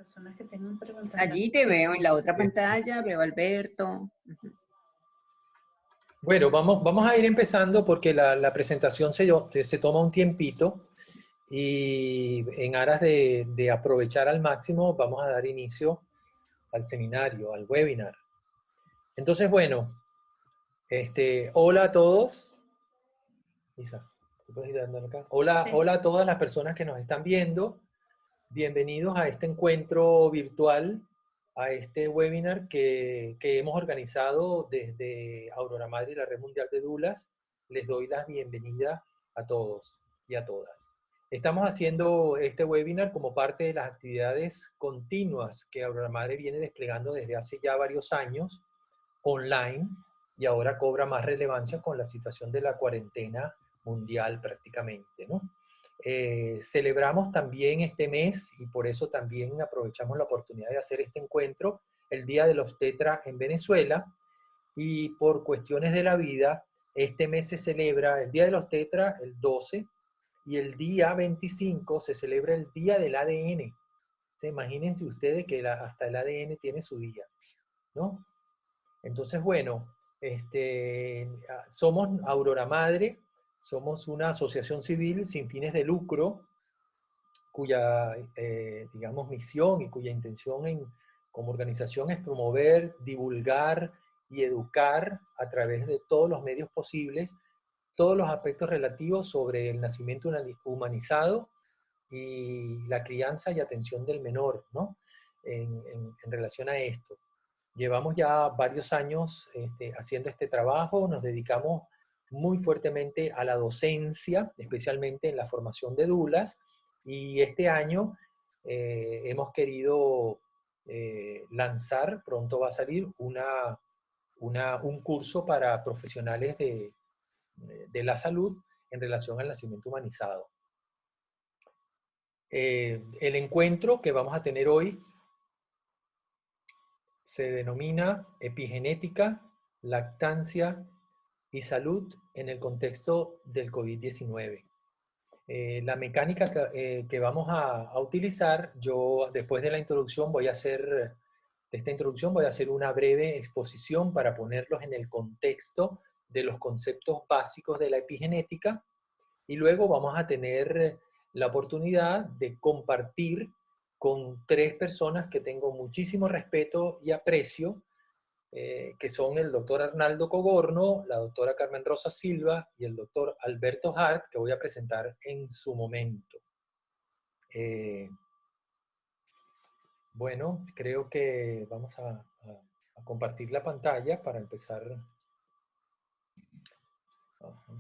personas que tengan preguntas. Allí te veo en la otra pantalla, veo a Alberto. Bueno, vamos a ir empezando porque la presentación se toma un tiempito y en aras de aprovechar al máximo vamos a dar inicio al seminario, al webinar. Entonces, bueno, hola a todos. Isa, ¿tú puedes ir dando acá? Hola, Sí. hola a todas las personas que nos están viendo. Bienvenidos a este encuentro virtual, a este webinar que hemos organizado desde Aurora Madre y la Red Mundial de Doulas. Les doy la bienvenida a todos y a todas. Estamos haciendo este webinar como parte de las actividades continuas que Aurora Madre viene desplegando desde hace ya varios años, online, y ahora cobra más relevancia con la situación de la cuarentena mundial prácticamente, ¿no? Celebramos también este mes, y por eso también aprovechamos la oportunidad de hacer este encuentro, el Día de los Tetra en Venezuela, y por cuestiones de la vida, este mes se celebra el Día de los Tetra el 12, y el día 25 se celebra el Día del ADN. Imagínense ustedes que hasta el ADN tiene su día, ¿no? Entonces, bueno, somos Aurora Madre, somos una asociación civil sin fines de lucro, cuya, digamos, misión y cuya intención como organización es promover, divulgar y educar a través de todos los medios posibles todos los aspectos relativos sobre el nacimiento humanizado y la crianza y atención del menor, ¿no? En relación a esto. Llevamos ya varios años haciendo este trabajo, nos dedicamos muy fuertemente a la docencia, especialmente en la formación de doulas, y este año hemos querido lanzar, pronto va a salir, un curso para profesionales de la salud en relación al nacimiento humanizado. El encuentro que vamos a tener hoy se denomina Epigenética, Lactancia y Salud en el contexto del COVID-19. La mecánica que vamos a utilizar, yo después de la introducción voy a hacer, una breve exposición para ponerlos en el contexto de los conceptos básicos de la epigenética, y luego vamos a tener la oportunidad de compartir con tres personas que tengo muchísimo respeto y aprecio, que son el doctor Arnaldo Cogorno, la doctora Carmen Rosa Silva y el doctor Alberto Hart, que voy a presentar en su momento. Bueno, creo que vamos a compartir la pantalla para empezar. Ajá.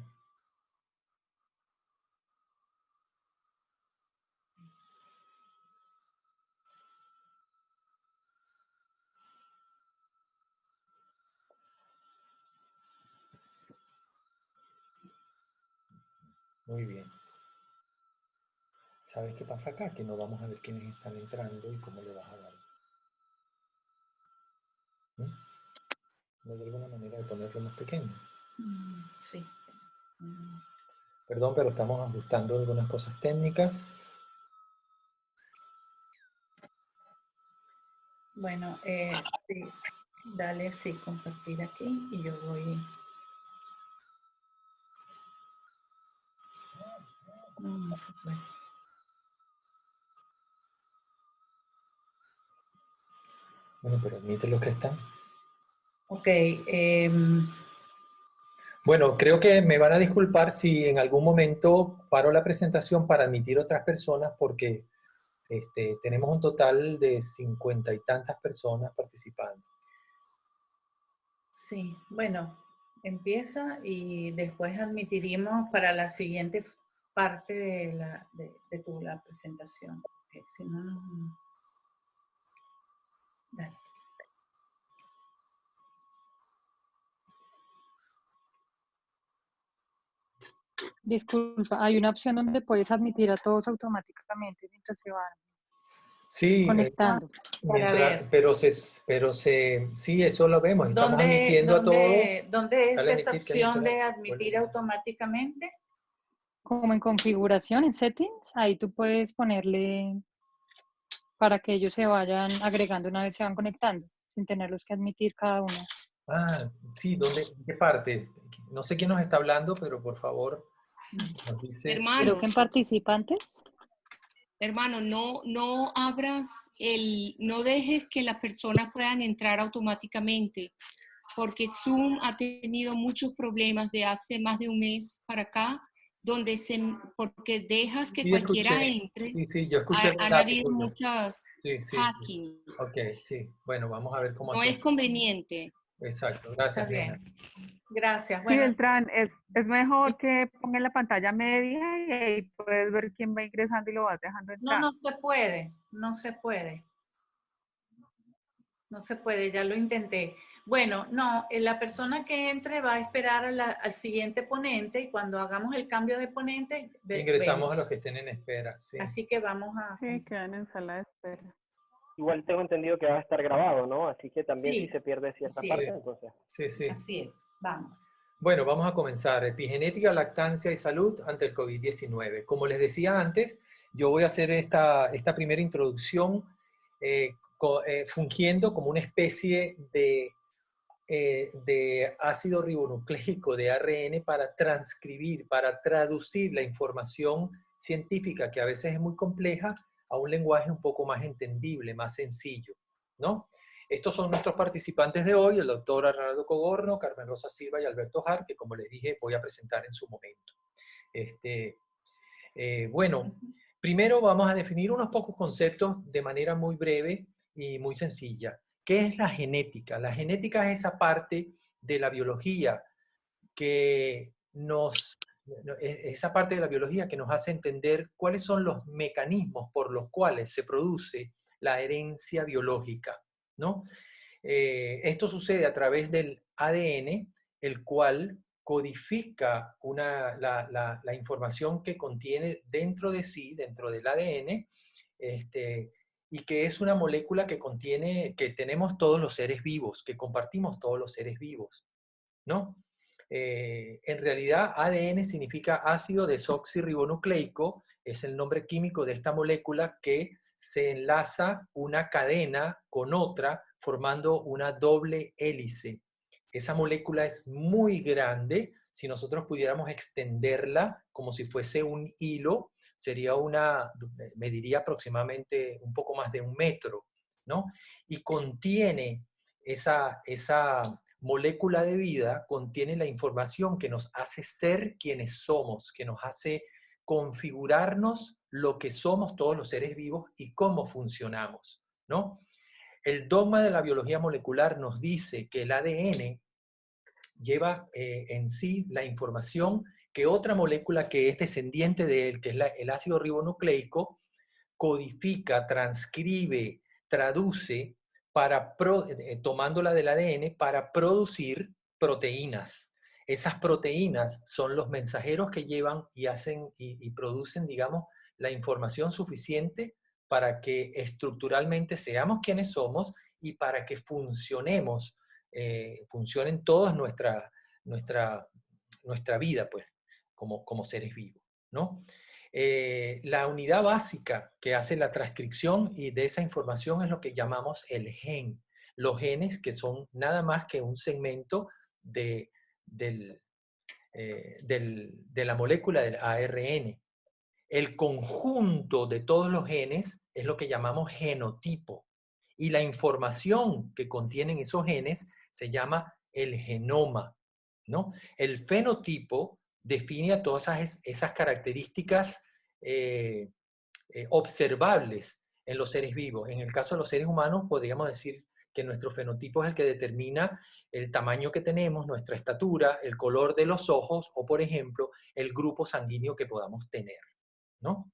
Muy bien. ¿Sabes qué pasa acá? Que no vamos a ver quiénes están entrando y cómo le vas a dar. ¿No hay alguna manera de ponerlo más pequeño? Sí. Perdón, pero estamos ajustando algunas cosas técnicas. Bueno, sí. Dale, sí, compartir aquí y yo voy. No se puede. Bueno, pero admite los que están. Ok. Bueno, creo que me van a disculpar si en algún momento paro la presentación para admitir otras personas, porque tenemos un total de 50 y tantas personas participando. Sí, bueno, empieza y después admitiremos para la siguiente parte de la presentación. Okay, si no, no. Dale. Disculpa, hay una opción donde puedes admitir a todos automáticamente mientras se van Sí, conectando. sí, eso lo vemos. Estamos admitiendo a todos. ¿Dónde es Dale, esa admitir, opción de espera. admitir automáticamente? Como en configuración, en settings, ahí tú puedes ponerle para que ellos se vayan agregando una vez se van conectando, sin tenerlos que admitir cada uno. Ah, sí, ¿qué parte? No sé quién nos está hablando, pero por favor, nos dices. Creo Hermano, que en participantes. hermano, no abras no dejes que las personas puedan entrar automáticamente, porque Zoom ha tenido muchos problemas de hace más de un mes para acá, porque dejas que Sí, cualquiera escuché. entre. Sí, yo escuché el Han relato habido tuyo. muchas Sí. hacking. Ok, sí. Bueno, vamos a ver cómo No es hacemos. conveniente. Exacto. Está Gracias, bien. Nena. Gracias. Sí, Bueno, Beltrán, es mejor que pongan la pantalla media y ahí puedes ver quién va ingresando y lo vas dejando entrar. no se puede, no se puede. No se puede, ya lo intenté. Bueno, no, la persona que entre va a esperar al siguiente ponente y cuando hagamos el cambio de ponente, Ingresamos vemos. a los que estén en espera. Sí. Así que vamos a... Sí, quedan en sala de espera. Igual tengo entendido que va a estar grabado, ¿no? Así que también Sí, si se pierde cierta así parte, es. entonces. Sí. Así es, vamos. Bueno, vamos a comenzar. Epigenética, lactancia y salud ante el COVID-19. Como les decía antes, yo voy a hacer esta primera introducción fungiendo como una especie de ácido ribonucleico, de ARN, para transcribir, para traducir la información científica, que a veces es muy compleja, a un lenguaje un poco más entendible, más sencillo, ¿no? Estos son nuestros participantes de hoy, el doctor Arnaldo Cogorno, Carmen Rosa Silva y Alberto Jar, que como les dije voy a presentar en su momento. Bueno, primero vamos a definir unos pocos conceptos de manera muy breve y muy sencilla. ¿Qué es la genética? La genética es esa parte de la biología que esa parte de la biología que nos hace entender cuáles son los mecanismos por los cuales se produce la herencia biológica, ¿no? Esto sucede a través del ADN, el cual codifica la información que contiene dentro de sí, dentro del ADN, y que es una molécula que tenemos todos los seres vivos, que compartimos todos los seres vivos, ¿no? En realidad, ADN significa ácido desoxirribonucleico, es el nombre químico de esta molécula que se enlaza una cadena con otra formando una doble hélice. Esa molécula es muy grande. Si nosotros pudiéramos extenderla como si fuese un hilo, mediría aproximadamente un poco más de 1 metro, ¿no? Y contiene esa molécula de vida, contiene la información que nos hace ser quienes somos, que nos hace configurarnos lo que somos todos los seres vivos y cómo funcionamos, ¿no? El dogma de la biología molecular nos dice que el ADN lleva en sí la información que otra molécula que es descendiente de él, que es el ácido ribonucleico, codifica, transcribe, traduce, tomándola del ADN para producir proteínas. Esas proteínas son los mensajeros que llevan y hacen y producen, digamos, la información suficiente para que estructuralmente seamos quienes somos y para que funcionen toda nuestra vida, pues, como seres vivos, ¿no? La unidad básica que hace la transcripción y de esa información es lo que llamamos el gen. Los genes, que son nada más que un segmento de la molécula del ARN. El conjunto de todos los genes es lo que llamamos genotipo. Y la información que contienen esos genes se llama el genoma, ¿no? El fenotipo define a todas esas características observables en los seres vivos. En el caso de los seres humanos, podríamos decir que nuestro fenotipo es el que determina el tamaño que tenemos, nuestra estatura, el color de los ojos o, por ejemplo, el grupo sanguíneo que podamos tener, ¿no?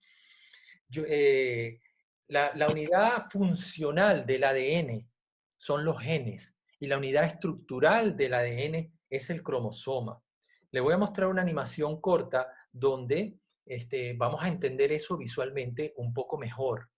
La unidad funcional del ADN son los genes y la unidad estructural del ADN es el cromosoma. Le voy a mostrar una animación corta donde vamos a entender eso visualmente un poco mejor.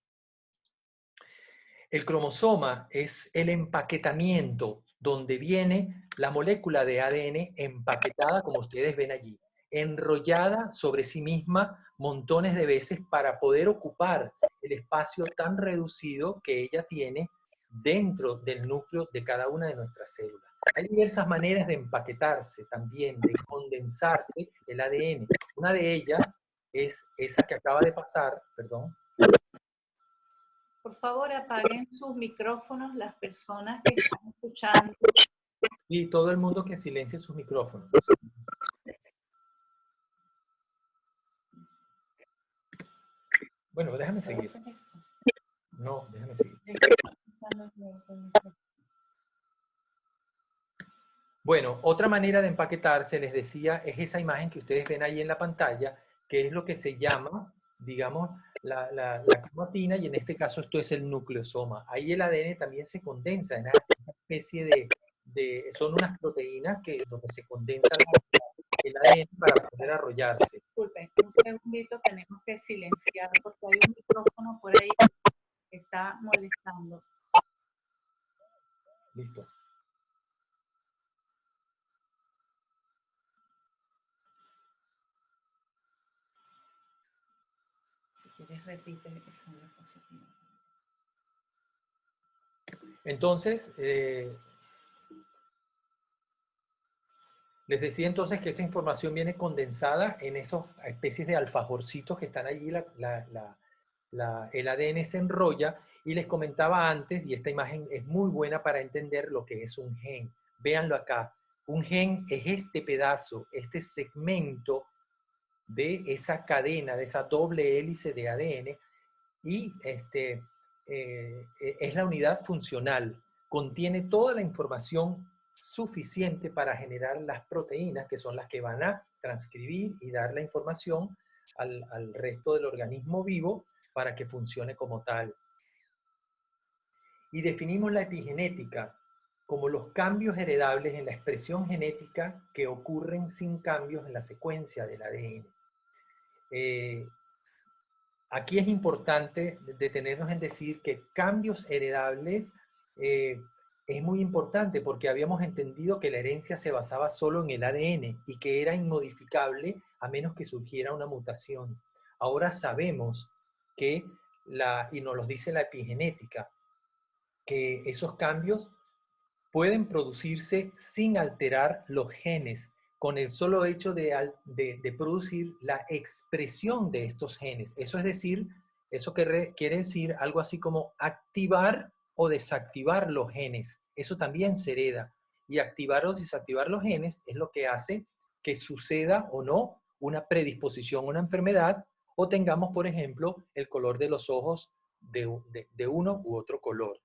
El cromosoma es el empaquetamiento donde viene la molécula de ADN empaquetada, como ustedes ven allí. enrollada sobre sí misma montones de veces para poder ocupar el espacio tan reducido que ella tiene dentro del núcleo de cada una de nuestras células. Hay diversas maneras de empaquetarse también, de condensarse el ADN. Una de ellas es esa que acaba de pasar, perdón. Por favor, apaguen sus micrófonos las personas que están escuchando. Y todo el mundo que silencie sus micrófonos. Bueno, déjame seguir. No, déjame seguir. Bueno, otra manera de empaquetarse, les decía, es esa imagen que ustedes ven ahí en la pantalla, que es lo que se llama, digamos, la cromatina, y en este caso esto es el nucleosoma. Ahí el ADN también se condensa en una especie son unas proteínas donde se condensa el ADN para poder arrollarse. Disculpen, un segundito, tenemos que silenciar porque hay un micrófono por ahí que está molestando. Listo. Si quieres, repite esa diapositiva. Entonces, les decía entonces que esa información viene condensada en esas especies de alfajorcitos que están allí, el ADN se enrolla, y les comentaba antes, y esta imagen es muy buena para entender lo que es un gen. Véanlo acá, un gen es este pedazo, este segmento de esa cadena, de esa doble hélice de ADN, y es la unidad funcional, contiene toda la información suficiente para generar las proteínas, que son las que van a transcribir y dar la información al resto del organismo vivo para que funcione como tal. Y definimos la epigenética como los cambios heredables en la expresión genética que ocurren sin cambios en la secuencia del ADN. Aquí es importante detenernos en decir que cambios heredables es muy importante, porque habíamos entendido que la herencia se basaba solo en el ADN y que era inmodificable a menos que surgiera una mutación. Ahora sabemos que, y nos lo dice la epigenética, que esos cambios pueden producirse sin alterar los genes, con el solo hecho de producir la expresión de estos genes. Eso es decir, eso quiere decir algo así como activar o desactivar los genes. Eso también se hereda. Y activar o desactivar los genes es lo que hace que suceda o no una predisposición a una enfermedad, o tengamos, por ejemplo, el color de los ojos de uno u otro color,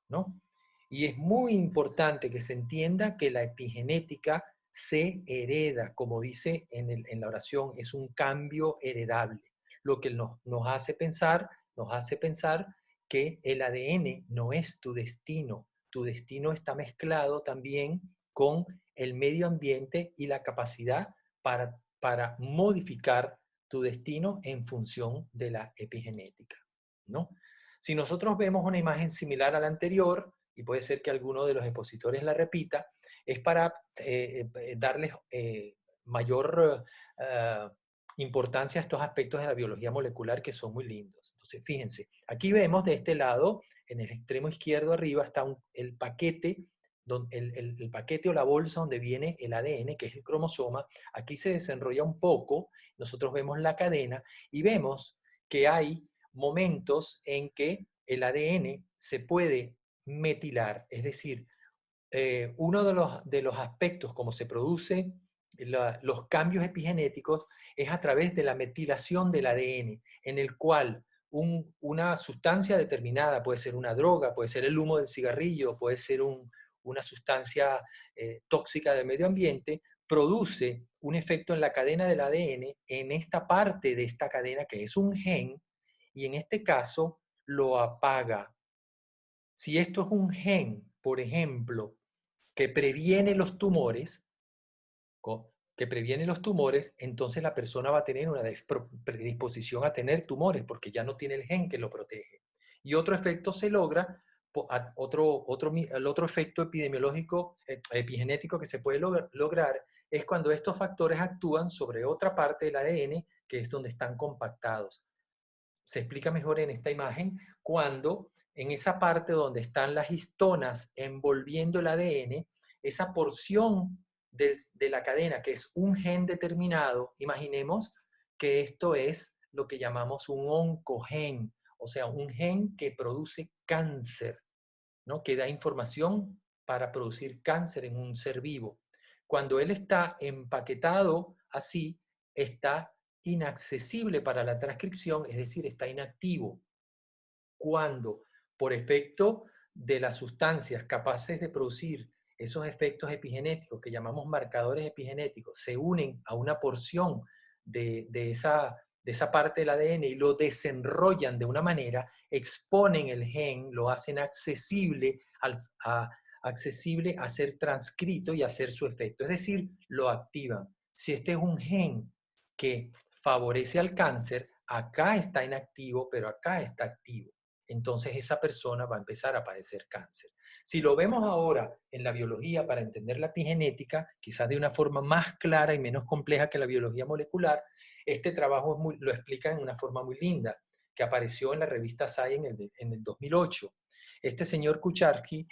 ¿no? Y es muy importante que se entienda que la epigenética se hereda, como dice en la oración, es un cambio heredable. Lo que nos hace pensar que el ADN no es tu destino está mezclado también con el medio ambiente y la capacidad para modificar tu destino en función de la epigenética, ¿no? Si nosotros vemos una imagen similar a la anterior, y puede ser que alguno de los expositores la repita, es para darles mayor importancia a estos aspectos de la biología molecular que son muy lindos. Entonces, fíjense, aquí vemos de este lado, en el extremo izquierdo arriba, está el paquete, el paquete o la bolsa donde viene el ADN, que es el cromosoma. Aquí se desenrolla un poco, nosotros vemos la cadena y vemos que hay momentos en que el ADN se puede metilar, es decir, uno de los aspectos como se produce los cambios epigenéticos es a través de la metilación del ADN, en el cual una sustancia determinada, puede ser una droga, puede ser el humo del cigarrillo, puede ser una sustancia tóxica del medio ambiente, produce un efecto en la cadena del ADN, en esta parte de esta cadena que es un gen, y en este caso lo apaga. Si esto es un gen, por ejemplo, que previene los tumores, entonces la persona va a tener una predisposición a tener tumores porque ya no tiene el gen que lo protege. Y otro efecto se logra, el otro efecto epidemiológico, epigenético que se puede lograr es cuando estos factores actúan sobre otra parte del ADN, que es donde están compactados. Se explica mejor en esta imagen cuando en esa parte donde están las histonas envolviendo el ADN, esa porción de la cadena, que es un gen determinado, imaginemos que esto es lo que llamamos un oncogen, o sea, un gen que produce cáncer, ¿no? Que da información para producir cáncer en un ser vivo. Cuando él está empaquetado así, está inaccesible para la transcripción, es decir, está inactivo. Cuando, por efecto de las sustancias capaces de producir esos efectos epigenéticos que llamamos marcadores epigenéticos, se unen a una porción de esa parte del ADN y lo desenrollan de una manera, exponen el gen, lo hacen accesible a ser transcrito y hacer su efecto. Es decir, lo activan. Si este es un gen que favorece al cáncer, acá está inactivo, pero acá está activo. Entonces esa persona va a empezar a padecer cáncer. Si lo vemos ahora en la biología para entender la epigenética, quizás de una forma más clara y menos compleja que la biología molecular, este trabajo lo explica en una forma muy linda, que apareció en la revista Science en el 2008. Este señor Kucharski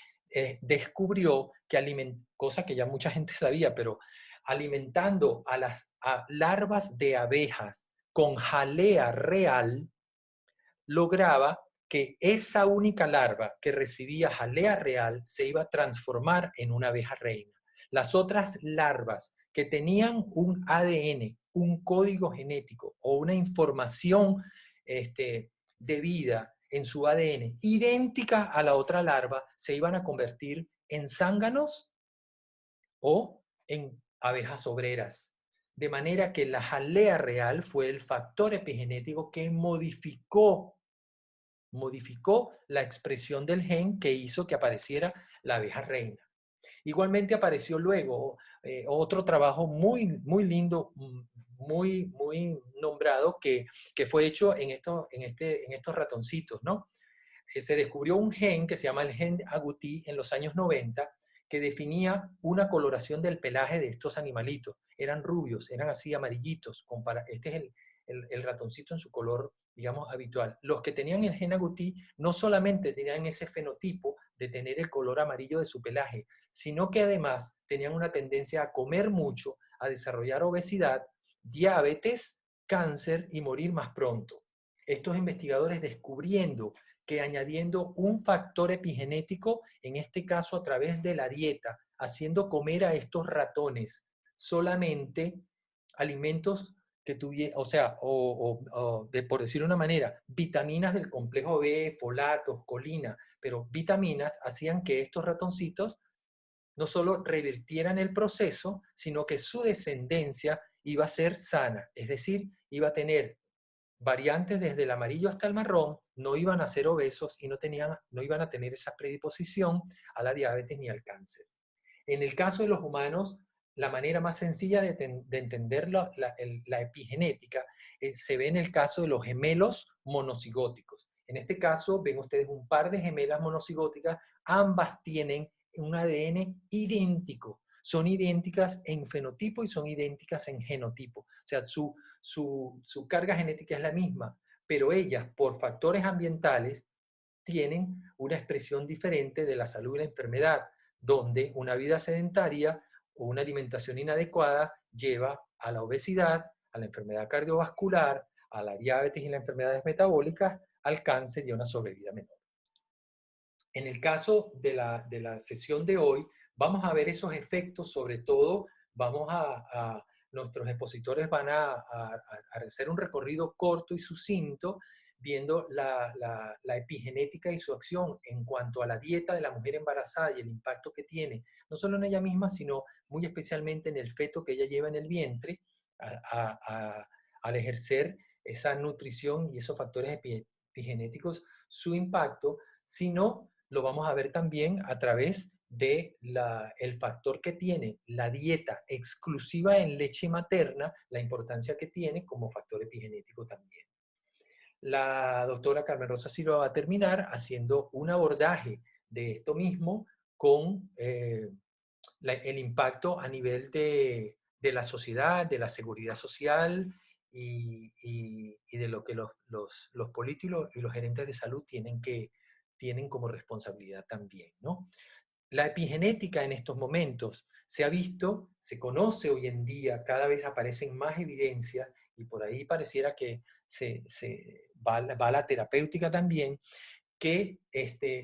descubrió que, cosa que ya mucha gente sabía, pero alimentando a las larvas de abejas con jalea real, lograba que esa única larva que recibía jalea real se iba a transformar en una abeja reina. Las otras larvas que tenían un ADN, un código genético o una información de vida en su ADN idéntica a la otra larva, se iban a convertir en zánganos o en abejas obreras. De manera que la jalea real fue el factor epigenético que modificó la expresión del gen que hizo que apareciera la abeja reina. Igualmente apareció luego otro trabajo muy, muy lindo, muy, muy nombrado, que fue hecho en estos ratoncitos, ¿no? Se descubrió un gen que se llama el gen agouti en los años 90, que definía una coloración del pelaje de estos animalitos. Eran rubios, eran así amarillitos. Este es el ratoncito en su color, digamos, habitual. Los que tenían el gen agouti no solamente tenían ese fenotipo de tener el color amarillo de su pelaje, sino que además tenían una tendencia a comer mucho, a desarrollar obesidad, diabetes, cáncer y morir más pronto. Estos investigadores descubriendo que añadiendo un factor epigenético, en este caso a través de la dieta, haciendo comer a estos ratones solamente alimentos que tuvieran, o sea, por decirlo de una manera, vitaminas del complejo B, folatos, colina, pero vitaminas hacían que estos ratoncitos no solo revirtieran el proceso, sino que su descendencia iba a ser sana, es decir, iba a tener variantes desde el amarillo hasta el marrón, no iban a ser obesos y no iban a tener esa predisposición a la diabetes ni al cáncer. En el caso de los humanos, la manera más sencilla de entender la epigenética se ve en el caso de los gemelos monocigóticos. En este caso, ven ustedes un par de gemelas monocigóticas, ambas tienen un ADN idéntico. Son idénticas en fenotipo y son idénticas en genotipo. O sea, su carga genética es la misma, pero ellas, por factores ambientales, tienen una expresión diferente de la salud y la enfermedad, donde una vida sedentaria o una alimentación inadecuada lleva a la obesidad, a la enfermedad cardiovascular, a la diabetes y las enfermedades metabólicas, al cáncer y a una sobrevida menor. En el caso de la sesión de hoy, vamos a ver esos efectos, sobre todo nuestros expositores van a hacer un recorrido corto y sucinto, viendo la epigenética y su acción en cuanto a la dieta de la mujer embarazada y el impacto que tiene, no solo en ella misma, sino muy especialmente en el feto que ella lleva en el vientre, al ejercer esa nutrición y esos factores epigenéticos, su impacto, sino lo vamos a ver también a través del factor que tiene la dieta exclusiva en leche materna, la importancia que tiene como factor epigenético también. La doctora Carmen Rosa Silva va a terminar haciendo un abordaje de esto mismo con el impacto a nivel de de la sociedad, de la seguridad social y de lo que los políticos y los gerentes de salud tienen como responsabilidad también, ¿no? La epigenética en estos momentos se ha visto, se conoce hoy en día, cada vez aparecen más evidencias y por ahí pareciera que va la terapéutica también, que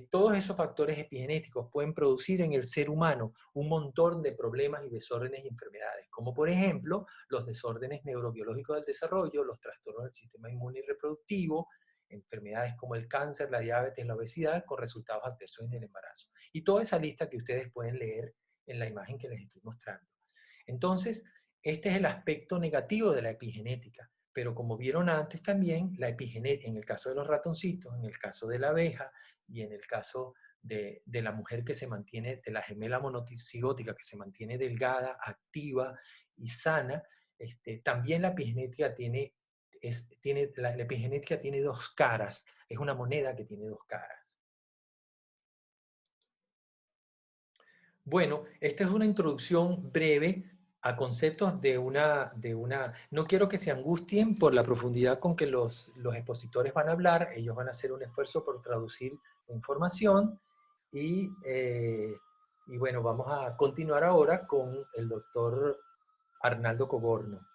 todos esos factores epigenéticos pueden producir en el ser humano un montón de problemas y desórdenes y enfermedades, como por ejemplo los desórdenes neurobiológicos del desarrollo, los trastornos del sistema inmune y reproductivo, enfermedades como el cáncer, la diabetes, la obesidad, con resultados adversos en el embarazo. Y toda esa lista que ustedes pueden leer en la imagen que les estoy mostrando. Entonces, este es el aspecto negativo de la epigenética. Pero como vieron antes también, la epigenética, en el caso de los ratoncitos, en el caso de la abeja y en el caso de la mujer que se mantiene, de la gemela monocigótica que se mantiene delgada, activa y sana, también la epigenética la epigenética tiene dos caras, es una moneda que tiene dos caras. Bueno, esta es una introducción breve a conceptos no quiero que se angustien por la profundidad con que los expositores van a hablar, ellos van a hacer un esfuerzo por traducir la información y bueno, vamos a continuar ahora con el doctor Arnaldo Coborno.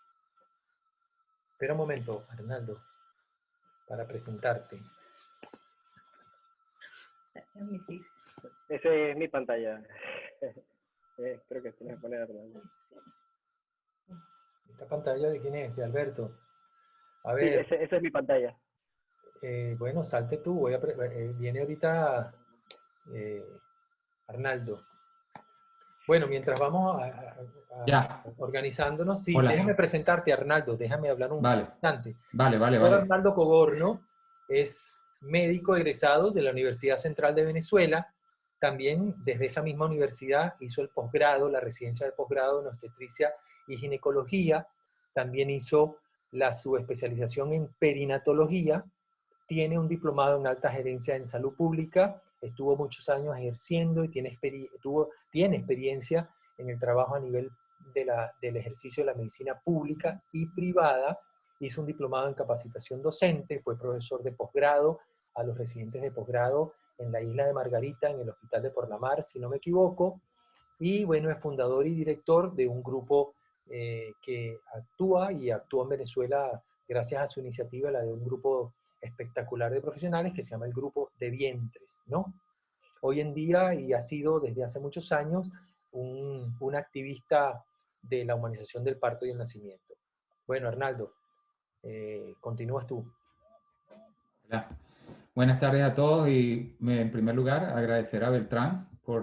Espera un momento, Arnaldo, para presentarte. Esa es mi pantalla. Creo que se me pone Arnaldo. ¿Esta pantalla de quién es? De Alberto. A Sí, ver. esa es mi pantalla. Bueno, salte tú. Viene ahorita Arnaldo. Bueno, mientras vamos organizándonos, sí, Hola. Déjame presentarte, Arnaldo. Déjame hablar un instante. Vale. Arnaldo Coborno es médico egresado de la Universidad Central de Venezuela. También desde esa misma universidad hizo el posgrado, la residencia de posgrado en obstetricia y ginecología. También hizo la subespecialización en perinatología. Tiene un diplomado en alta gerencia en salud pública. Estuvo muchos años ejerciendo y tiene experiencia en el trabajo a nivel del ejercicio de la medicina pública y privada. Hizo un diplomado en capacitación docente, fue profesor de posgrado a los residentes de posgrado en la isla de Margarita, en el Hospital de Porlamar, si no me equivoco. Y bueno, es fundador y director de un grupo que actúa en Venezuela gracias a su iniciativa, la de un grupo espectacular de profesionales que se llama el Grupo de Vientres, ¿no? Hoy en día, y ha sido desde hace muchos años, un activista de la humanización del parto y el nacimiento. Bueno, Arnaldo, continúas tú. Hola. Buenas tardes a todos y en primer lugar agradecer a Beltrán por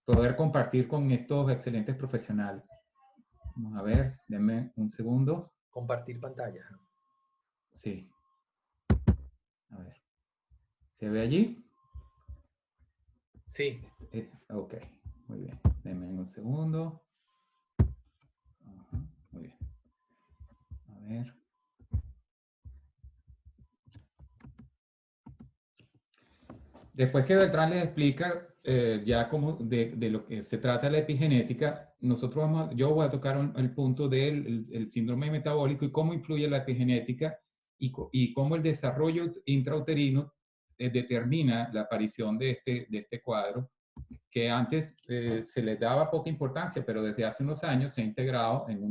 poder compartir con estos excelentes profesionales. Vamos a ver, denme un segundo. Compartir pantalla. Sí. A ver. ¿Se ve allí? Sí. Ok, muy bien. Denme un segundo. Muy bien. A ver. Después que Beltrán les explica ya cómo de lo que se trata la epigenética, yo voy a tocar el punto del síndrome metabólico y cómo influye la epigenética y cómo el desarrollo intrauterino determina la aparición de este cuadro, que antes se le daba poca importancia, pero desde hace unos años se ha integrado en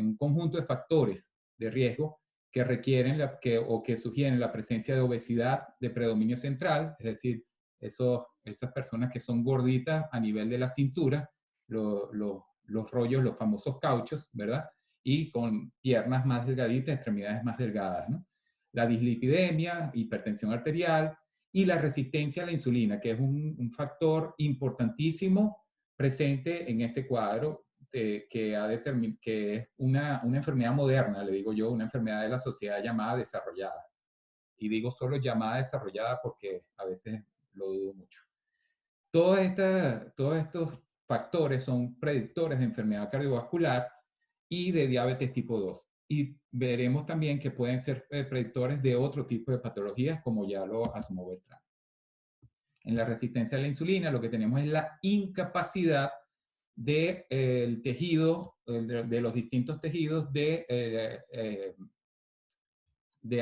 un conjunto de factores de riesgo que requieren o que sugieren la presencia de obesidad de predominio central, es decir, esas personas que son gorditas a nivel de la cintura, los rollos, los famosos cauchos, ¿verdad? Y con piernas más delgaditas, extremidades más delgadas, ¿no? La dislipidemia, hipertensión arterial y la resistencia a la insulina, que es un factor importantísimo presente en este cuadro, que es una enfermedad moderna, le digo yo, una enfermedad de la sociedad llamada desarrollada. Y digo solo llamada desarrollada porque a veces lo dudo mucho. Todos estos factores son predictores de enfermedad cardiovascular y de diabetes tipo 2. Y veremos también que pueden ser predictores de otro tipo de patologías, como ya lo asomó Beltrán. En la resistencia a la insulina, lo que tenemos es la incapacidad del tejido, de los distintos tejidos de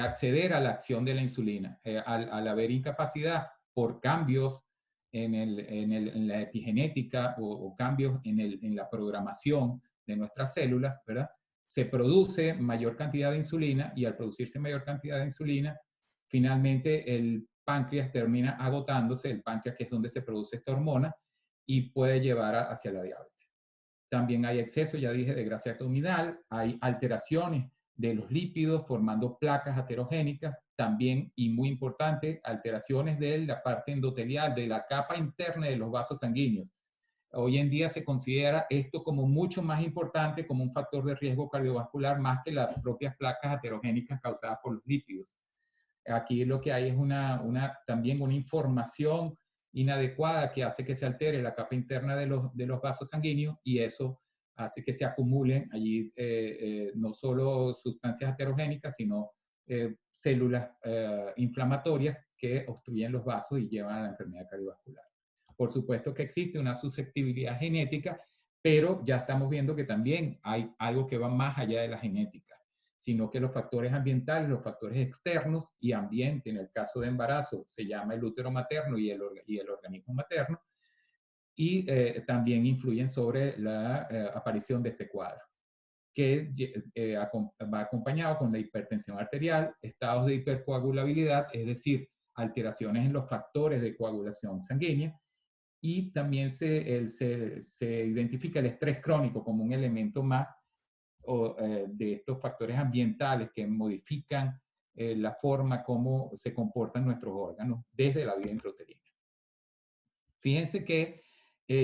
acceder a la acción de la insulina. Al haber incapacidad por cambios en la epigenética o cambios en la programación de nuestras células, ¿verdad? Se produce mayor cantidad de insulina y al producirse mayor cantidad de insulina, finalmente el páncreas termina agotándose, el páncreas que es donde se produce esta hormona, y puede llevar hacia la diabetes. También hay exceso, ya dije, de grasa abdominal, hay alteraciones de los lípidos formando placas aterogénicas, también, y muy importante, alteraciones de la parte endotelial, de la capa interna de los vasos sanguíneos. Hoy en día se considera esto como mucho más importante, como un factor de riesgo cardiovascular, más que las propias placas aterogénicas causadas por los lípidos. Aquí lo que hay es también una información inadecuada que hace que se altere la capa interna de los vasos sanguíneos, y eso hace que se acumulen allí no solo sustancias aterogénicas, sino células inflamatorias que obstruyen los vasos y llevan a la enfermedad cardiovascular. Por supuesto que existe una susceptibilidad genética, pero ya estamos viendo que también hay algo que va más allá de la genética, sino que los factores ambientales, los factores externos y ambiente, en el caso de embarazo, se llama el útero materno y el organismo materno, y también influyen sobre la aparición de este cuadro, que va acompañado con la hipertensión arterial, estados de hipercoagulabilidad, es decir, alteraciones en los factores de coagulación sanguínea, y también se identifica el estrés crónico como un elemento más de estos factores ambientales que modifican la forma como se comportan nuestros órganos desde la vida intrauterina. Fíjense que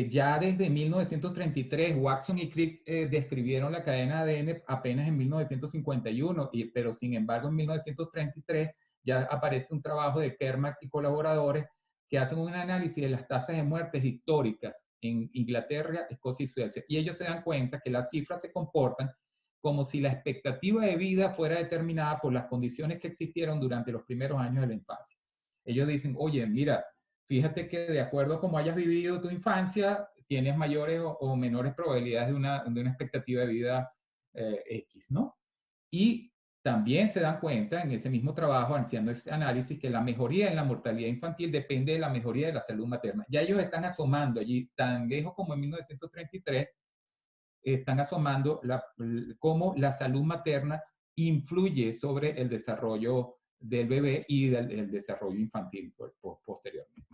ya desde 1933, Watson y Crick describieron la cadena de ADN apenas en 1951, pero sin embargo en 1933 ya aparece un trabajo de Kermack y colaboradores que hacen un análisis de las tasas de muertes históricas en Inglaterra, Escocia y Suecia. Y ellos se dan cuenta que las cifras se comportan como si la expectativa de vida fuera determinada por las condiciones que existieron durante los primeros años de la infancia. Ellos dicen, oye, mira, fíjate que de acuerdo a cómo hayas vivido tu infancia, tienes mayores o menores probabilidades de una expectativa de vida X, ¿no? Y también se dan cuenta en ese mismo trabajo, haciendo ese análisis, que la mejoría en la mortalidad infantil depende de la mejoría de la salud materna. Ya ellos están asomando allí, tan lejos como en 1933, están asomando cómo la salud materna influye sobre el desarrollo del bebé y el desarrollo infantil posteriormente.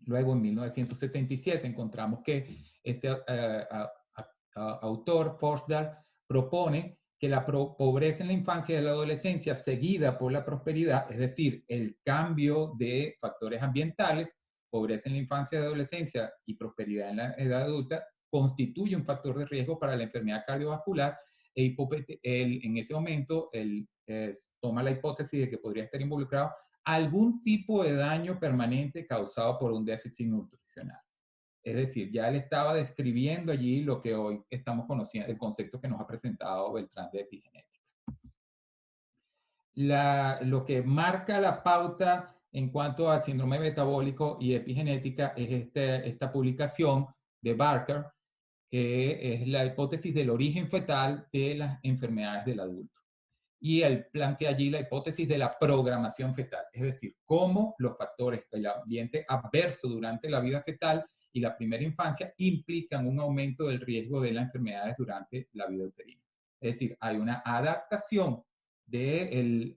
Luego, en 1977, encontramos que este autor, Forsdal, propone que la pobreza en la infancia y la adolescencia, seguida por la prosperidad, es decir, el cambio de factores ambientales, pobreza en la infancia y adolescencia y prosperidad en la edad adulta, constituye un factor de riesgo para la enfermedad cardiovascular, en ese momento él toma la hipótesis de que podría estar involucrado algún tipo de daño permanente causado por un déficit nutricional. Es decir, ya él estaba describiendo allí lo que hoy estamos conociendo, el concepto que nos ha presentado Beltrán de epigenética. Lo que marca la pauta en cuanto al síndrome metabólico y epigenética es esta publicación de Barker, que es la hipótesis del origen fetal de las enfermedades del adulto. Y él plantea allí la hipótesis de la programación fetal, es decir, cómo los factores del ambiente adverso durante la vida fetal y la primera infancia implican un aumento del riesgo de las enfermedades durante la vida uterina. Es decir, hay una adaptación del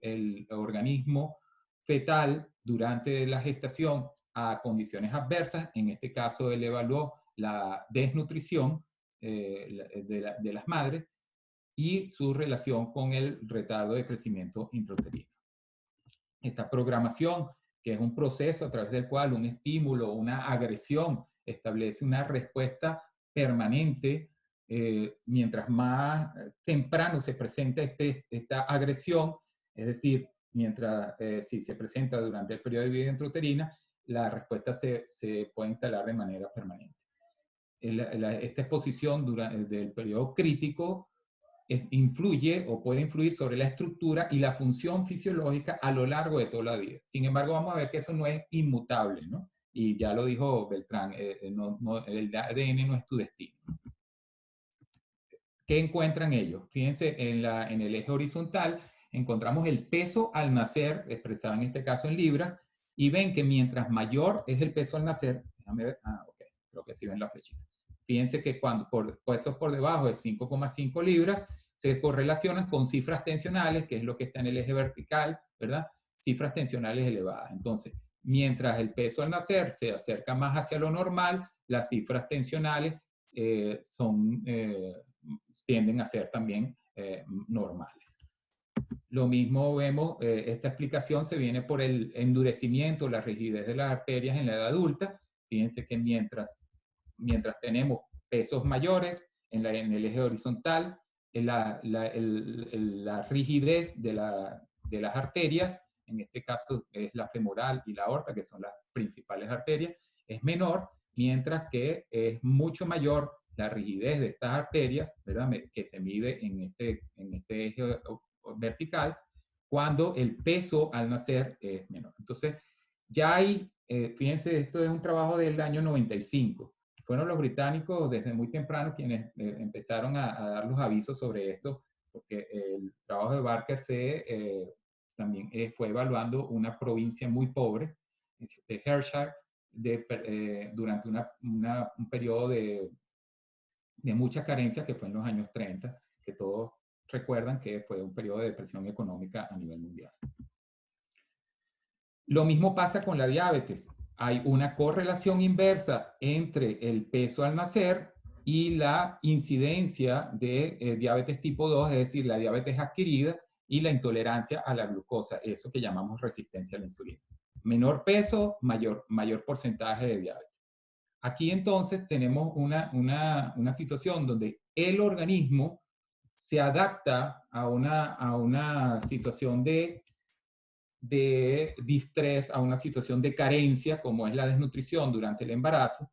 organismo fetal durante la gestación a condiciones adversas. En este caso, él evaluó la desnutrición de las madres y su relación con el retardo de crecimiento intrauterino. Esta programación, que es un proceso a través del cual un estímulo o una agresión establece una respuesta permanente, mientras más temprano se presenta esta agresión, es decir, mientras si se presenta durante el periodo de vida intrauterina, la respuesta se puede instalar de manera permanente. Esta exposición durante el periodo crítico influye o puede influir sobre la estructura y la función fisiológica a lo largo de toda la vida. Sin embargo, vamos a ver que eso no es inmutable, ¿no? Y ya lo dijo Beltrán, el ADN no es tu destino. ¿Qué encuentran ellos? Fíjense, en el eje horizontal encontramos el peso al nacer, expresado en este caso en libras, y ven que mientras mayor es el peso al nacer, déjame ver, ok, creo que sí ven la flechita. Fíjense que cuando pesos por debajo de 5,5 libras, se correlacionan con cifras tensionales, que es lo que está en el eje vertical, ¿verdad? Cifras tensionales elevadas. Entonces, mientras el peso al nacer se acerca más hacia lo normal, las cifras tensionales tienden a ser también normales. Lo mismo vemos, esta explicación se viene por el endurecimiento, la rigidez de las arterias en la edad adulta. Fíjense que mientras tenemos pesos mayores en el eje horizontal, la rigidez de las arterias, en este caso es la femoral y la aorta, que son las principales arterias, es menor, mientras que es mucho mayor la rigidez de estas arterias, ¿verdad?, que se mide en este eje vertical, cuando el peso al nacer es menor. Entonces, ya hay, fíjense, esto es un trabajo del año 95. Fueron los británicos desde muy temprano quienes empezaron a dar los avisos sobre esto, porque el trabajo de Barker también fue evaluando una provincia muy pobre, de Hertfordshire, durante un periodo de mucha carencia, que fue en los años 30, que todos recuerdan que fue un periodo de depresión económica a nivel mundial. Lo mismo pasa con la diabetes. Hay una correlación inversa entre el peso al nacer y la incidencia de diabetes tipo 2, es decir, la diabetes adquirida y la intolerancia a la glucosa, eso que llamamos resistencia a la insulina. Menor peso, mayor porcentaje de diabetes. Aquí entonces tenemos una situación donde el organismo se adapta a una situación de distrés, a una situación de carencia, como es la desnutrición durante el embarazo,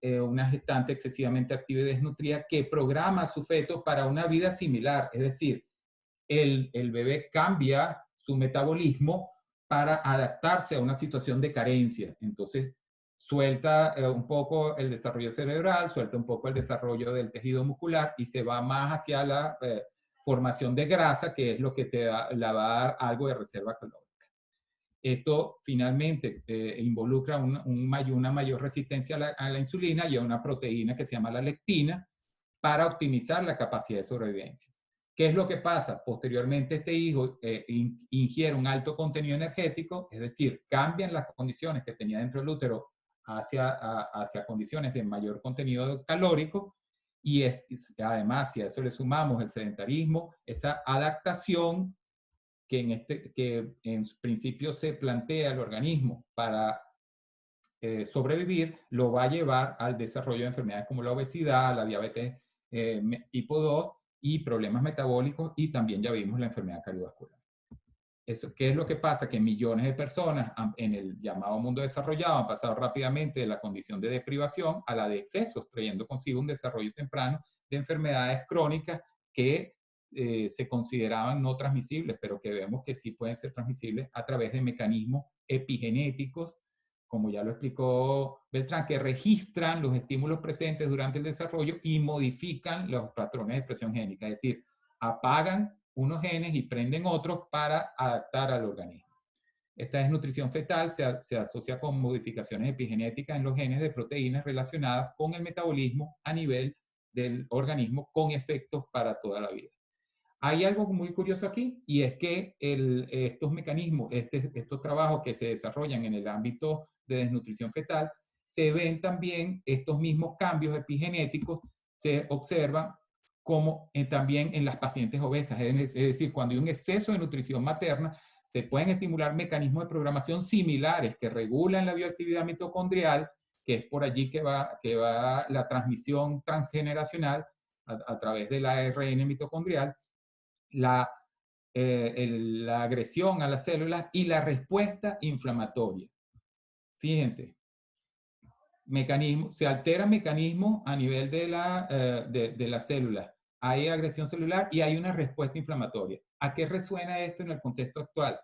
una gestante excesivamente activa y desnutrida que programa a su feto para una vida similar, es decir, el bebé cambia su metabolismo para adaptarse a una situación de carencia. Entonces, suelta un poco el desarrollo cerebral, suelta un poco el desarrollo del tejido muscular y se va más hacia la formación de grasa, que es lo que la va a dar algo de reserva calórica. Esto finalmente involucra una mayor resistencia a la insulina y a una proteína que se llama la lectina para optimizar la capacidad de sobrevivencia. ¿Qué es lo que pasa? Posteriormente este hijo ingiere un alto contenido energético, es decir, cambian las condiciones que tenía dentro del útero hacia condiciones de mayor contenido calórico, y además, si a eso le sumamos el sedentarismo, esa adaptación que en principio se plantea el organismo para sobrevivir, lo va a llevar al desarrollo de enfermedades como la obesidad, la diabetes tipo 2 y problemas metabólicos, y también ya vimos la enfermedad cardiovascular. ¿Qué es lo que pasa? Que millones de personas en el llamado mundo desarrollado han pasado rápidamente de la condición de deprivación a la de excesos, trayendo consigo un desarrollo temprano de enfermedades crónicas que se consideraban no transmisibles, pero que vemos que sí pueden ser transmisibles a través de mecanismos epigenéticos, como ya lo explicó Beltrán, que registran los estímulos presentes durante el desarrollo y modifican los patrones de expresión génica, es decir, apagan unos genes y prenden otros para adaptar al organismo. Esta desnutrición fetal se asocia con modificaciones epigenéticas en los genes de proteínas relacionadas con el metabolismo a nivel del organismo, con efectos para toda la vida. Hay algo muy curioso aquí, y es que estos mecanismos, estos trabajos que se desarrollan en el ámbito de desnutrición fetal, se ven también estos mismos cambios epigenéticos, se observan como también en las pacientes obesas. Es decir, cuando hay un exceso de nutrición materna, se pueden estimular mecanismos de programación similares que regulan la bioactividad mitocondrial, que es por allí que va la transmisión transgeneracional a través del ARN mitocondrial, la agresión a las células y la respuesta inflamatoria. Fíjense, se altera el mecanismo a nivel de las células. Hay agresión celular y hay una respuesta inflamatoria. ¿A qué resuena esto en el contexto actual?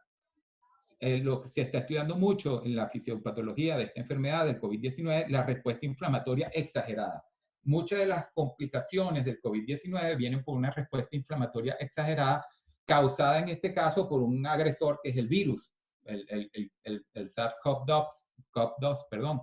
lo que se está estudiando mucho en la fisiopatología de esta enfermedad del COVID-19, la respuesta inflamatoria exagerada. Muchas de las complicaciones del COVID-19 vienen por una respuesta inflamatoria exagerada, causada en este caso por un agresor que es el virus, el SARS-CoV-2, perdón.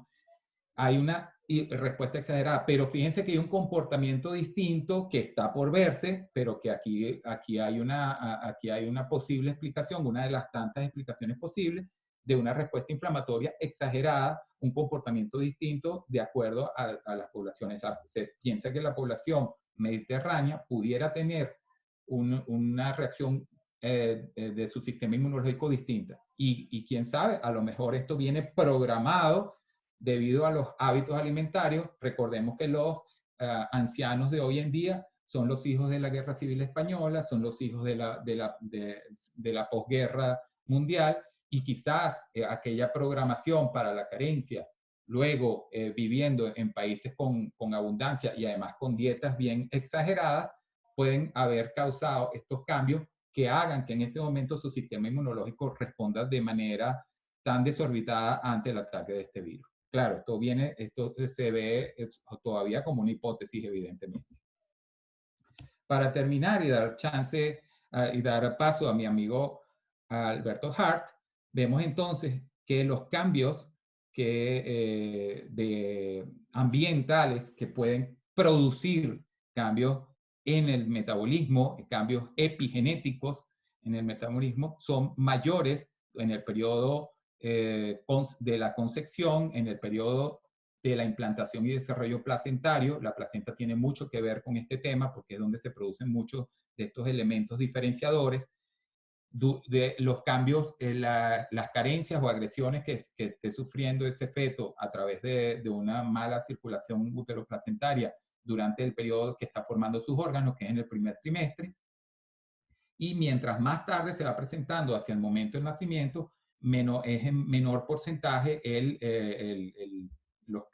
Hay una respuesta exagerada, pero fíjense que hay un comportamiento distinto que está por verse, pero que aquí hay una posible explicación, una de las tantas explicaciones posibles de una respuesta inflamatoria exagerada, un comportamiento distinto de acuerdo a las poblaciones. Se piensa que la población mediterránea pudiera tener una reacción de su sistema inmunológico distinta. Y quién sabe, a lo mejor esto viene programado debido a los hábitos alimentarios. Recordemos que los ancianos de hoy en día son los hijos de la Guerra Civil Española, son los hijos de la posguerra mundial, y quizás aquella programación para la carencia, luego viviendo en países con abundancia y además con dietas bien exageradas, pueden haber causado estos cambios que hagan que en este momento su sistema inmunológico responda de manera tan desorbitada ante el ataque de este virus. Claro, esto se ve todavía como una hipótesis, evidentemente. Para terminar y dar chance y dar paso a mi amigo Alberto Hart, vemos entonces que los cambios ambientales que pueden producir cambios en el metabolismo, cambios epigenéticos en el metabolismo, son mayores en el periodo de la concepción, en el periodo de la implantación y desarrollo placentario. La placenta tiene mucho que ver con este tema porque es donde se producen muchos de estos elementos diferenciadores de los cambios, las carencias o agresiones que esté sufriendo ese feto a través de una mala circulación uteroplacentaria durante el periodo que está formando sus órganos, que es en el primer trimestre. Y mientras más tarde se va presentando hacia el momento del nacimiento, es en menor porcentaje los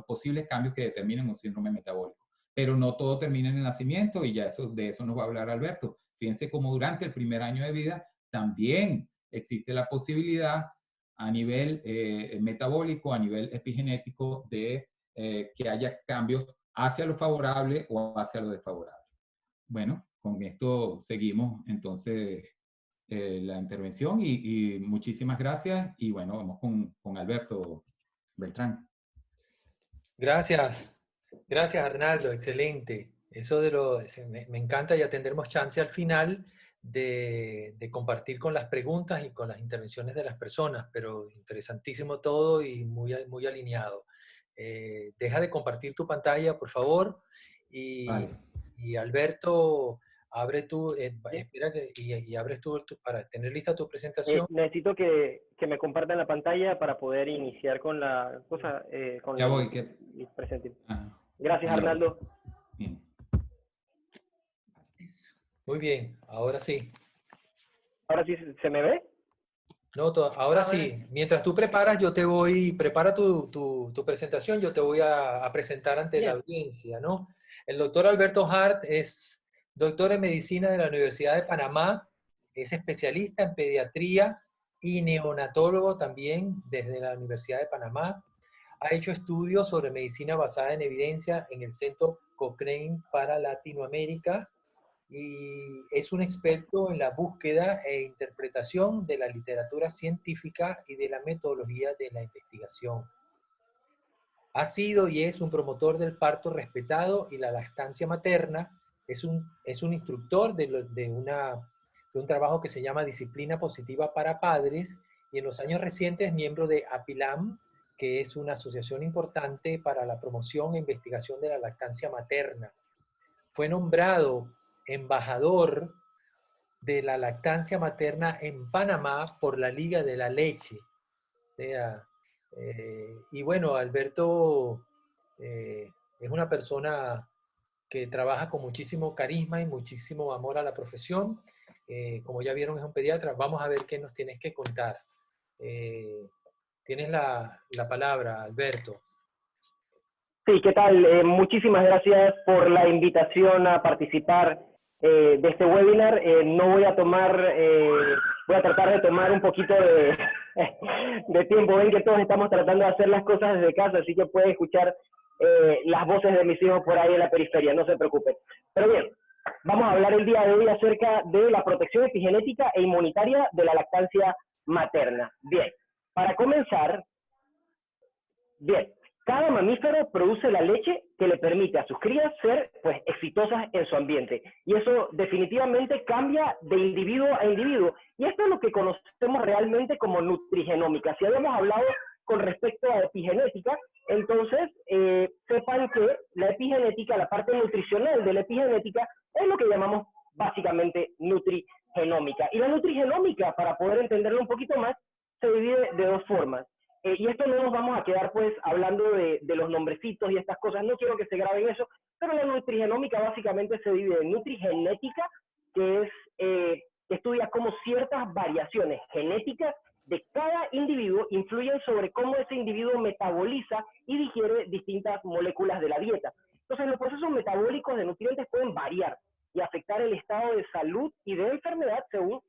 posibles cambios que determinan un síndrome metabólico. Pero no todo termina en el nacimiento, y ya de eso nos va a hablar Alberto. Fíjense cómo durante el primer año de vida también existe la posibilidad a nivel metabólico, a nivel epigenético, de que haya cambios hacia lo favorable o hacia lo desfavorable. Bueno, con esto seguimos entonces la intervención y muchísimas gracias. Y bueno, vamos con Alberto Beltrán. Gracias. Gracias, Arnaldo. Excelente. Eso me encanta, y ya tendremos chance al final de compartir con las preguntas y con las intervenciones de las personas, pero interesantísimo todo y muy alineado. Deja de compartir tu pantalla, por favor, Vale. y Alberto, abre tú, espera y abres tú para tener lista tu presentación. Necesito que me compartan la pantalla para poder iniciar con la cosa. Ya voy. Gracias, Arnaldo. Bien. Muy bien, ahora sí. ¿Ahora sí se me ve? No, ahora sí. Mientras tú prepara tu presentación, yo te voy a presentar ante la audiencia, ¿no? El doctor Alberto Hart es doctor en medicina de la Universidad de Panamá, es especialista en pediatría y neonatólogo también desde la Universidad de Panamá. Ha hecho estudios sobre medicina basada en evidencia en el Centro Cochrane para Latinoamérica, y es un experto en la búsqueda e interpretación de la literatura científica y de la metodología de la investigación. Ha sido y es un promotor del parto respetado y la lactancia materna. Es un instructor de un trabajo que se llama Disciplina Positiva para Padres, y en los años recientes es miembro de APILAM, que es una asociación importante para la promoción e investigación de la lactancia materna. Fue nombrado embajador de la lactancia materna en Panamá por la Liga de la Leche. Y bueno, Alberto es una persona que trabaja con muchísimo carisma y muchísimo amor a la profesión. Como ya vieron, es un pediatra. Vamos a ver qué nos tienes que contar. Tienes la palabra, Alberto. Sí, ¿qué tal? Muchísimas gracias por la invitación a participar de este webinar. No voy a tomar Voy a tratar de tomar un poquito de tiempo. Ven que todos estamos tratando de hacer las cosas desde casa, así que pueden escuchar las voces de mis hijos por ahí en la periferia, no se preocupen. Pero bien, vamos a hablar el día de hoy acerca de la protección epigenética e inmunitaria de la lactancia materna. Bien, para comenzar, cada mamífero produce la leche que le permite a sus crías ser, pues, exitosas en su ambiente. Y eso definitivamente cambia de individuo a individuo. Y esto es lo que conocemos realmente como nutrigenómica. Si habíamos hablado con respecto a epigenética, entonces sepan que la epigenética, la parte nutricional de la epigenética, es lo que llamamos básicamente nutrigenómica. Y la nutrigenómica, para poder entenderlo un poquito más, se divide de dos formas. Y esto no nos vamos a quedar pues hablando de los nombrecitos y estas cosas, no quiero que se graben eso, pero la nutrigenómica básicamente se divide en nutrigenética, que es que estudia cómo ciertas variaciones genéticas de cada individuo influyen sobre cómo ese individuo metaboliza y digiere distintas moléculas de la dieta. Entonces los procesos metabólicos de nutrientes pueden variar y afectar el estado de salud y de enfermedad según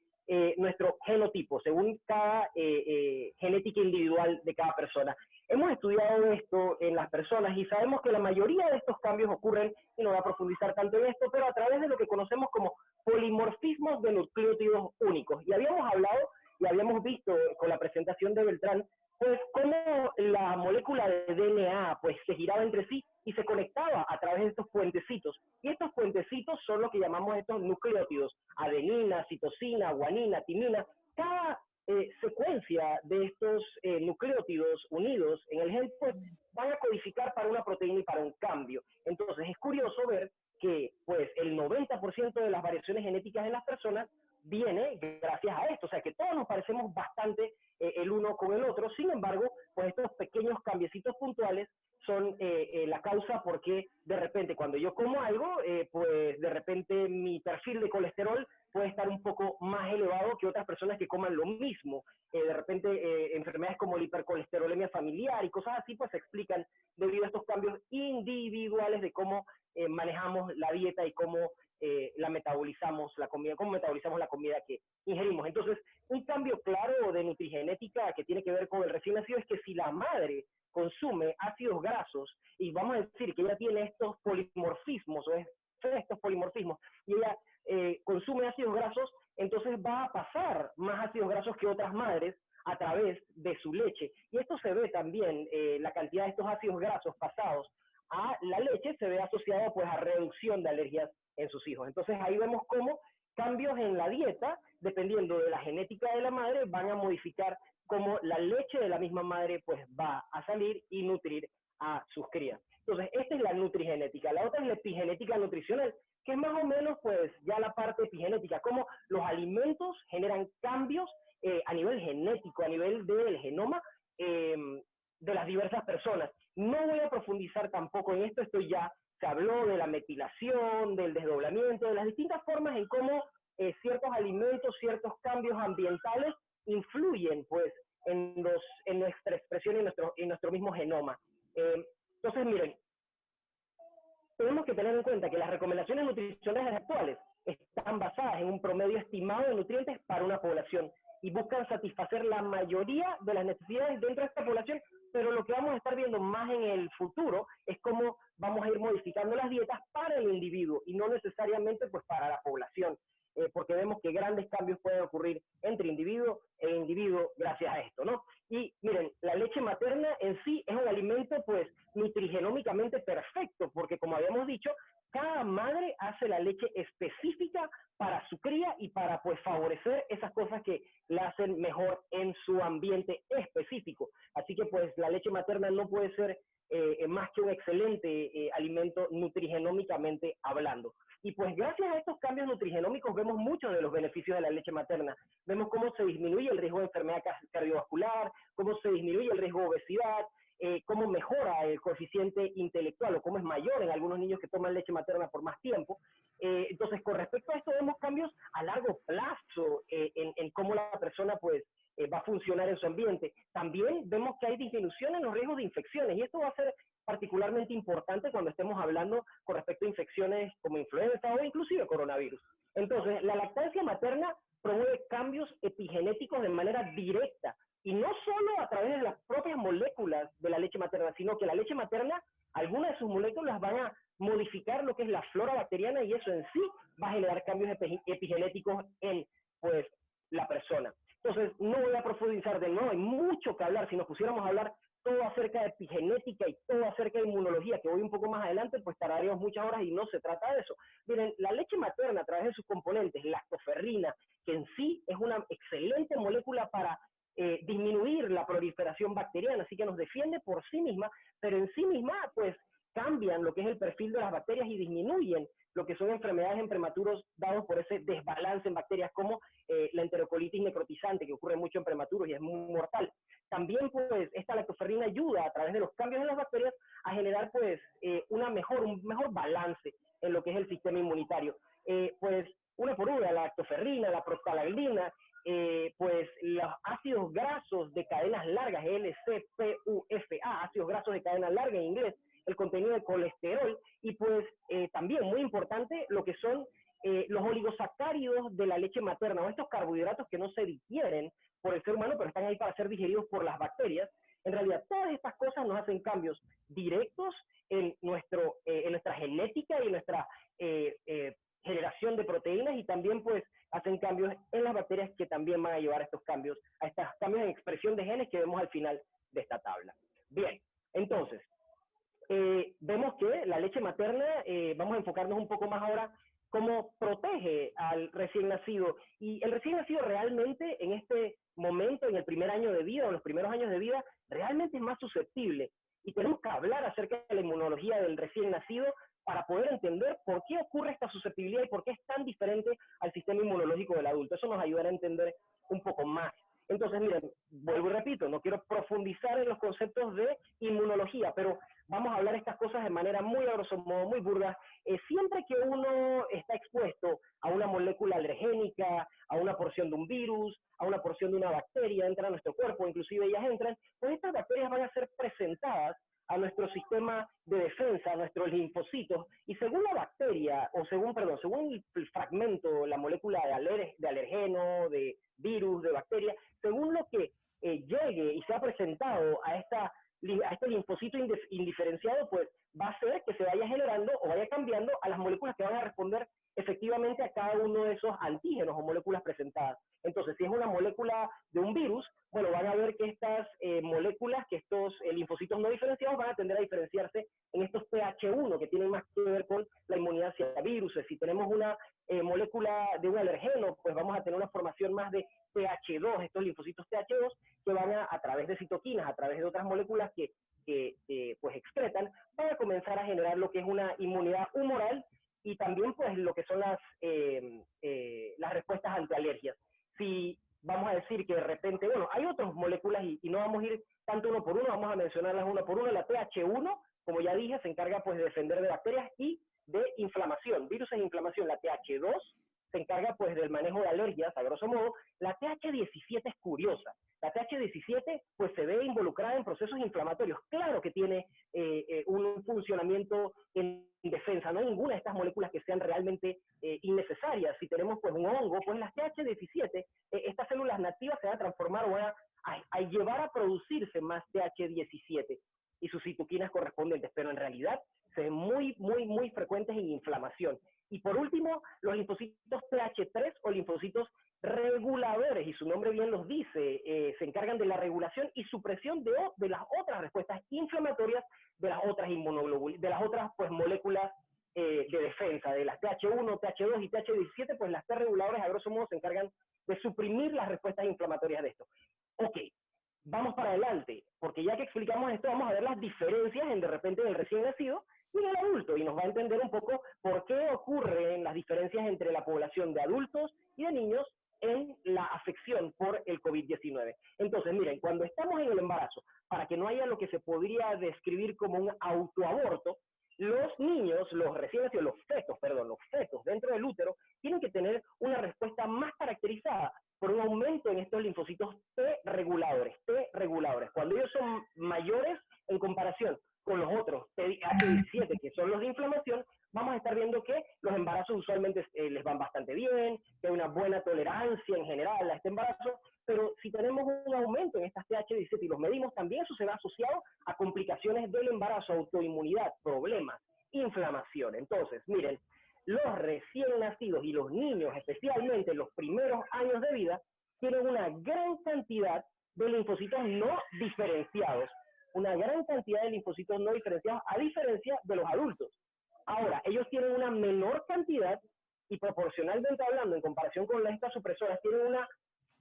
nuestro genotipo, según cada genética individual de cada persona. Hemos estudiado esto en las personas y sabemos que la mayoría de estos cambios ocurren, y no voy a profundizar tanto en esto, pero a través de lo que conocemos como polimorfismos de nucleótidos únicos. Y habíamos hablado y habíamos visto con la presentación de Beltrán, pues cómo la molécula de DNA pues se giraba entre sí y se conectaba a través de estos puentecitos. Y estos puentecitos son lo que llamamos estos nucleótidos: adenina, citosina, guanina, timina. Cada secuencia de estos nucleótidos unidos en el gen pues van a codificar para una proteína y para un cambio. Entonces es curioso ver que pues el 90% de las variaciones genéticas en las personas viene gracias a esto, o sea que todos nos parecemos bastante el uno con el otro. Sin embargo, pues estos pequeños cambiecitos puntuales son la causa porque de repente cuando yo como algo, pues de repente mi perfil de colesterol puede estar un poco más elevado que otras personas que coman lo mismo. De repente enfermedades como la hipercolesterolemia familiar y cosas así pues se explican debido a estos cambios individuales de cómo manejamos la dieta y cómo la metabolizamos la comida, cómo metabolizamos la comida que ingerimos. Entonces, un cambio claro de nutrigenética que tiene que ver con el recién nacido es que si la madre consume ácidos grasos, y vamos a decir que ella tiene estos polimorfismos, o estos polimorfismos, y ella consume ácidos grasos, entonces va a pasar más ácidos grasos que otras madres a través de su leche. Y esto se ve también, la cantidad de estos ácidos grasos pasados a la leche se ve asociado pues a reducción de alergias en sus hijos. Entonces ahí vemos cómo cambios en la dieta, dependiendo de la genética de la madre, van a modificar cómo la leche de la misma madre pues va a salir y nutrir a sus crías. Entonces esta es la nutrigenética. La otra es la epigenética nutricional, que es más o menos pues ya la parte epigenética, cómo los alimentos generan cambios a nivel genético, a nivel del genoma de las diversas personas. No voy a profundizar tampoco en esto, ya se habló de la metilación, del desdoblamiento, de las distintas formas en cómo ciertos alimentos, ciertos cambios ambientales influyen pues en nuestra expresión y en nuestro mismo genoma. Entonces miren, tenemos que tener en cuenta que las recomendaciones nutricionales actuales están basadas en un promedio estimado de nutrientes para una población y buscan satisfacer la mayoría de las necesidades dentro de esta población, pero lo que vamos a estar viendo más en el futuro es cómo vamos a ir modificando las dietas para el individuo y no necesariamente pues para la población, porque vemos que grandes cambios pueden ocurrir entre individuo e individuo gracias a esto, ¿no? Y miren, la leche materna en sí es un alimento pues nutrigenómicamente perfecto, porque como habíamos dicho, cada madre hace la leche específica para su cría y para pues favorecer esas cosas que la hacen mejor en su ambiente específico. Así que pues la leche materna no puede ser más que un excelente alimento nutrigenómicamente hablando. Y pues gracias a estos cambios nutrigenómicos vemos muchos de los beneficios de la leche materna. Vemos cómo se disminuye el riesgo de enfermedad cardiovascular, cómo se disminuye el riesgo de obesidad, cómo mejora el coeficiente intelectual o cómo es mayor en algunos niños que toman leche materna por más tiempo. Entonces, con respecto a esto, vemos cambios a largo plazo en cómo la persona pues va a funcionar en su ambiente. También vemos que hay disminución en los riesgos de infecciones y esto va a ser particularmente importante cuando estemos hablando con respecto a infecciones como influenza o inclusive coronavirus. Entonces, la lactancia materna promueve cambios epigenéticos de manera directa, y no solo a través de las propias moléculas de la leche materna, sino que la leche materna, algunas de sus moléculas van a modificar lo que es la flora bacteriana, y eso en sí va a generar cambios epigenéticos en, pues, la persona. Entonces, no voy a profundizar de nuevo, hay mucho que hablar. Si nos pusiéramos a hablar todo acerca de epigenética y todo acerca de inmunología, que voy un poco más adelante, pues tardaríamos muchas horas y no se trata de eso. Miren, la leche materna a través de sus componentes, lactoferrina, que en sí es una excelente molécula para disminuir la proliferación bacteriana, así que nos defiende por sí misma, pero en sí misma, pues, cambian lo que es el perfil de las bacterias y disminuyen lo que son enfermedades en prematuros dados por ese desbalance en bacterias, como la enterocolitis necrotizante, que ocurre mucho en prematuros y es muy mortal. También, pues, esta lactoferrina ayuda a través de los cambios en las bacterias a generar, pues, un mejor balance en lo que es el sistema inmunitario. Pues, una por una, la lactoferrina, la prostaglandina, pues los ácidos grasos de cadenas largas, LCPUFA, ácidos grasos de cadena larga en inglés, el contenido de colesterol, y pues también muy importante lo que son los oligosacáridos de la leche materna, o estos carbohidratos que no se digieren por el ser humano, pero están ahí para ser digeridos por las bacterias. En realidad, todas estas cosas nos hacen cambios directos en nuestra genética y en nuestra generación de proteínas, y también pues hacen cambios en las bacterias que también van a llevar a estos cambios en expresión de genes que vemos al final de esta tabla. Bien, entonces, vemos que la leche materna, vamos a enfocarnos un poco más ahora cómo protege al recién nacido, y el recién nacido realmente en este momento, en el primer año de vida o en los primeros años de vida, realmente es más susceptible, y tenemos que hablar acerca de la inmunología del recién nacido para poder entender por qué ocurre esta susceptibilidad y por qué es tan diferente al sistema inmunológico del adulto. Eso nos ayudará a entender un poco más. Entonces, miren, vuelvo y repito, no quiero profundizar en los conceptos de inmunología, pero vamos a hablar estas cosas de manera muy a grosso modo, muy burda. Siempre que uno está expuesto a una molécula alergénica, a una porción de un virus, a una porción de una bacteria, entra a nuestro cuerpo, inclusive ellas entran, pues estas bacterias van a ser presentadas a nuestro sistema de defensa, a nuestros linfocitos, y según la bacteria, o según el fragmento, la molécula de alergeno, de virus, de bacteria, según lo que llegue y sea presentado a este linfocito indiferenciado, pues va a hacer que se vaya generando o vaya cambiando a las moléculas que van a responder efectivamente a cada uno de esos antígenos o moléculas presentadas. Entonces, si es una molécula de un virus, bueno, van a ver que estas moléculas, que estos linfocitos no diferenciados van a tender a diferenciarse en estos pH1, que tienen más que ver con la inmunidad hacia virus. Si tenemos una molécula de un alergeno, pues vamos a tener una formación más de pH2, estos linfocitos pH2, que van a través de citoquinas, a través de otras moléculas que pues excretan, van a comenzar a generar lo que es una inmunidad humoral, y también pues lo que son las respuestas ante alergias. Si vamos a decir que de repente, bueno, hay otras moléculas y no vamos a ir tanto uno por uno, vamos a mencionarlas una por una. La TH1, como ya dije, se encarga pues de defender de bacterias y de inflamación, virus e inflamación. La TH2 se encarga pues del manejo de alergias, a grosso modo. La TH17 es curiosa. La TH17 pues se ve involucrada en procesos inflamatorios. Claro que tiene un funcionamiento en defensa, no hay ninguna de estas moléculas que sean realmente innecesarias. Si tenemos pues un hongo, pues las TH17, estas células nativas se van a transformar o van a llevar a producirse más TH17 y sus citoquinas correspondientes, pero en realidad se ven muy frecuentes en inflamación. Y por último, los linfocitos TH3 o linfocitos reguladores, y su nombre bien los dice, se encargan de la regulación y supresión de las otras respuestas inflamatorias de las otras inmunoglobulinas, de las otras pues moléculas de defensa, de las TH1, TH2 y TH17, pues las T reguladores a grosso modo se encargan de suprimir las respuestas inflamatorias de esto. Ok, vamos para adelante, porque ya que explicamos esto, vamos a ver las diferencias de repente del recién nacido y del adulto, y nos va a entender un poco por qué ocurren las diferencias entre la población de adultos y de niños en la afección por el COVID-19. Entonces, miren, cuando estamos en el embarazo, para que no haya lo que se podría describir como un autoaborto, los niños, los recién nacidos, los fetos dentro del útero, tienen que tener una respuesta más caracterizada por un aumento en estos linfocitos T reguladores. Cuando ellos son mayores en comparación con los otros TH17, que son los de inflamación, vamos a estar viendo que los embarazos usualmente les van bastante bien, que hay una buena tolerancia en general a este embarazo, pero si tenemos un aumento en estas TH17 y los medimos, también eso se ve asociado a complicaciones del embarazo, autoinmunidad, problemas, inflamación. Entonces, miren, los recién nacidos y los niños, especialmente en los primeros años de vida, tienen una gran cantidad de linfocitos no diferenciados, una gran cantidad de linfocitos no diferenciados, a diferencia de los adultos. Ahora, ellos tienen una menor cantidad, y proporcionalmente hablando, en comparación con estas supresoras, tienen una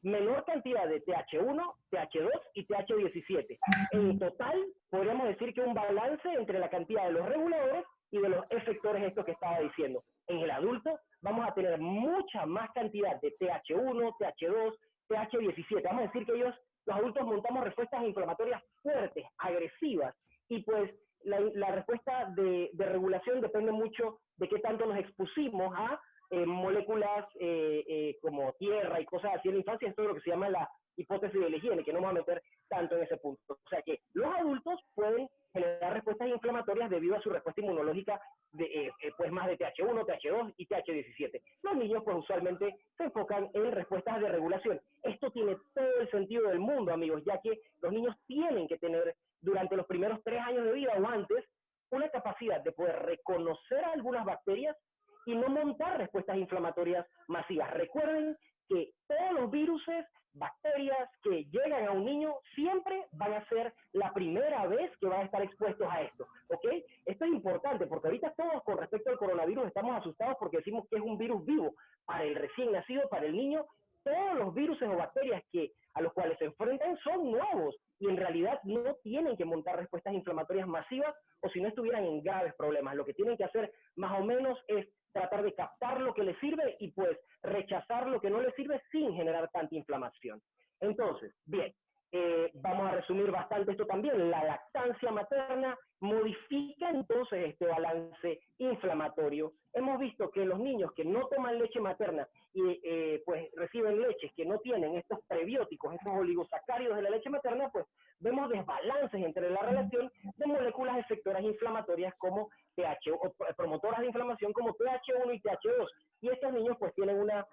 menor cantidad de TH1, TH2 y TH17. En total, podríamos decir que un balance entre la cantidad de los reguladores y de los efectores estos que estaba diciendo. En el adulto vamos a tener mucha más cantidad de TH1, TH2, TH17. Vamos a decir que ellos, los adultos, montamos respuestas inflamatorias fuertes, agresivas, y pues la respuesta de regulación depende mucho de qué tanto nos expusimos a moléculas como tierra y cosas así en la infancia. Esto es lo que se llama la hipótesis de la higiene, que no vamos a meter tanto en ese punto. O sea que los adultos pueden generar respuestas inflamatorias debido a su respuesta inmunológica pues más de TH1, TH2 y TH17. Los niños pues usualmente se enfocan en respuestas de regulación. Esto tiene todo el sentido del mundo, amigos, ya que los niños tienen que tener durante los primeros 3 años de vida o antes una capacidad de poder reconocer algunas bacterias y no montar respuestas inflamatorias masivas. Recuerden que todos los virus, bacterias que llegan a un niño siempre van a ser la primera vez que van a estar expuestos a esto, ¿ok? Esto es importante porque ahorita todos con respecto al coronavirus estamos asustados porque decimos que es un virus vivo. Para el recién nacido, para el niño, todos los virus o bacterias a los cuales se enfrentan son nuevos y en realidad no tienen que montar respuestas inflamatorias masivas o si no estuvieran en graves problemas. Lo que tienen que hacer más o menos es tratar de captar lo que les sirve y pues rechazar lo que no les sirve sin generar tanta inflamación. Entonces, bien, vamos a resumir bastante esto también. La lactancia materna modifica entonces este balance inflamatorio. Hemos visto que los niños que no toman leche materna y pues reciben leches que no tienen estos prebióticos, estos oligosacáridos de la leche materna, pues vemos desbalances entre la relación de moléculas efectoras inflamatorias como o promotoras de inflamación como TH1 y TH2. Y estos niños pues tienen una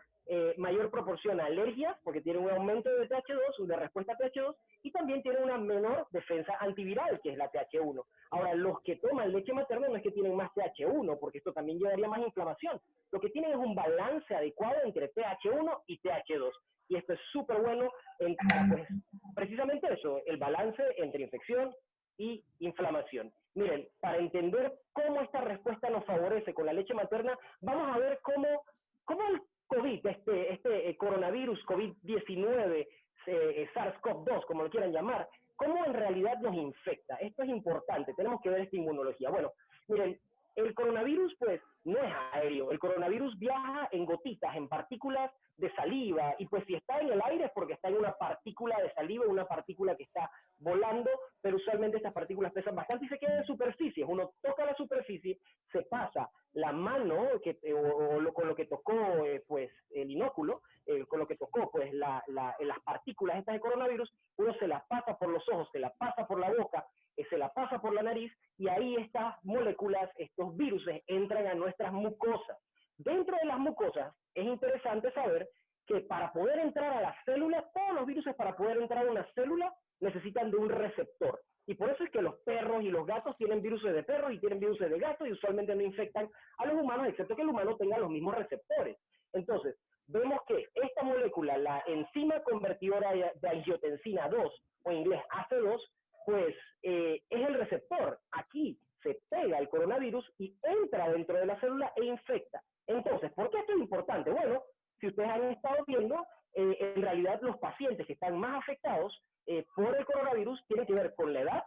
mayor proporción a alergias, porque tienen un aumento de TH2, de respuesta a TH2, y también tienen una menor defensa antiviral, que es la TH1. Ahora, los que toman leche materna no es que tienen más TH1, porque esto también llevaría más inflamación. Lo que tienen es un balance adecuado entre TH1 y TH2. Y esto es súper bueno para, pues, precisamente eso, el balance entre infección y inflamación. Miren, para entender cómo esta respuesta nos favorece con la leche materna, vamos a ver cómo el COVID, este coronavirus COVID-19, SARS-CoV-2, como lo quieran llamar, cómo en realidad nos infecta. Esto es importante, tenemos que ver esta inmunología. Bueno, miren, el coronavirus pues no es aéreo, el coronavirus viaja en gotitas, en partículas de saliva, y pues si está en el aire es porque está en una partícula de saliva, una partícula que está volando, pero usualmente estas partículas pesan bastante y se quedan en superficies. Uno toca la superficie, se pasa la mano con lo que tocó pues el inóculo, con lo que tocó pues las partículas estas de coronavirus, uno se las pasa por los ojos, se las pasa por la boca, se la pasa por la nariz, y ahí estas moléculas, estos virus, entran a nuestras mucosas. Dentro de las mucosas es interesante saber que para poder entrar a la célula, todos los virus para poder entrar a una célula necesitan de un receptor. Y por eso es que los perros y los gatos tienen virus de perros y tienen virus de gatos y usualmente no infectan a los humanos, excepto que el humano tenga los mismos receptores. Entonces, vemos que esta molécula, la enzima convertidora de angiotensina 2, o en inglés AC2, pues es el receptor. Aquí se pega el coronavirus y entra dentro de la célula e infecta. Entonces, ¿por qué esto es importante? Bueno, si ustedes han estado viendo, en realidad los pacientes que están más afectados por el coronavirus tienen que ver con la edad,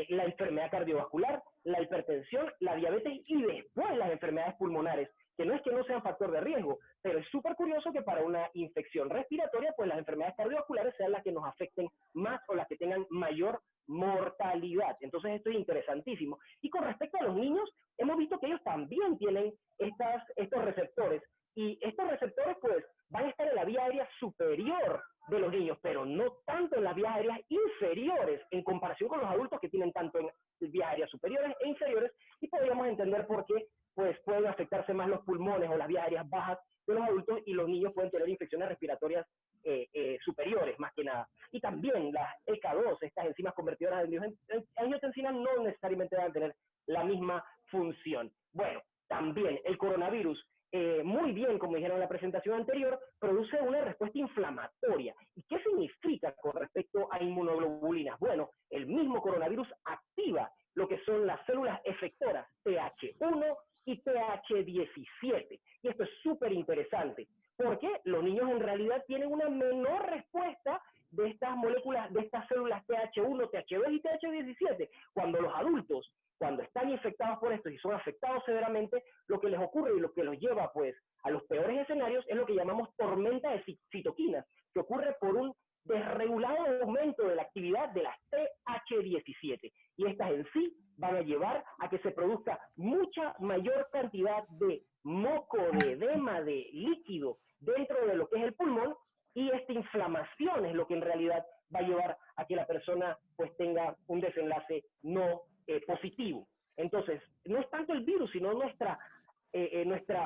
la enfermedad cardiovascular, la hipertensión, la diabetes y después las enfermedades pulmonares, que no es que no sean factor de riesgo, pero es súper curioso que para una infección respiratoria, pues las enfermedades cardiovasculares sean las que nos afecten más o las que tengan mayor mortalidad. Entonces esto es interesantísimo. Y con respecto a los niños, hemos visto que ellos también tienen estos receptores, y estos receptores pues van a estar en la vía aérea superior de los niños, pero no tanto en las vías aéreas inferiores, en comparación con los adultos que tienen tanto en vías aéreas superiores e inferiores, y podríamos entender por qué, pues inflamarse más los pulmones o las vías aéreas bajas de los adultos y los niños pueden tener infecciones respiratorias superiores, más que nada. Y también las EK2, estas enzimas convertidoras de angiotensina, no necesariamente van a tener la misma función. Bueno, también el coronavirus, muy bien, como dijeron en la presentación anterior, produce una respuesta inflamatoria. ¿Y qué significa con respecto a inmunoglobulinas? Bueno, el mismo coronavirus activa lo que son las células efectoras TH1 y TH17. Y esto es súper interesante, porque los niños en realidad tienen una menor respuesta de estas moléculas, de estas células TH1, TH2 y TH17. Cuando los adultos, cuando están infectados por esto y son afectados severamente, lo que les ocurre y lo que los lleva pues a los peores escenarios es lo que llamamos tormenta de citoquinas, que ocurre por un desregulado aumento de la actividad de las TH17. Y estas en sí van a llevar a que se produzca mucha mayor cantidad de moco, de edema, de líquido dentro de lo que es el pulmón, y esta inflamación es lo que en realidad va a llevar a que la persona pues tenga un desenlace no positivo. Entonces, no es tanto el virus, sino nuestra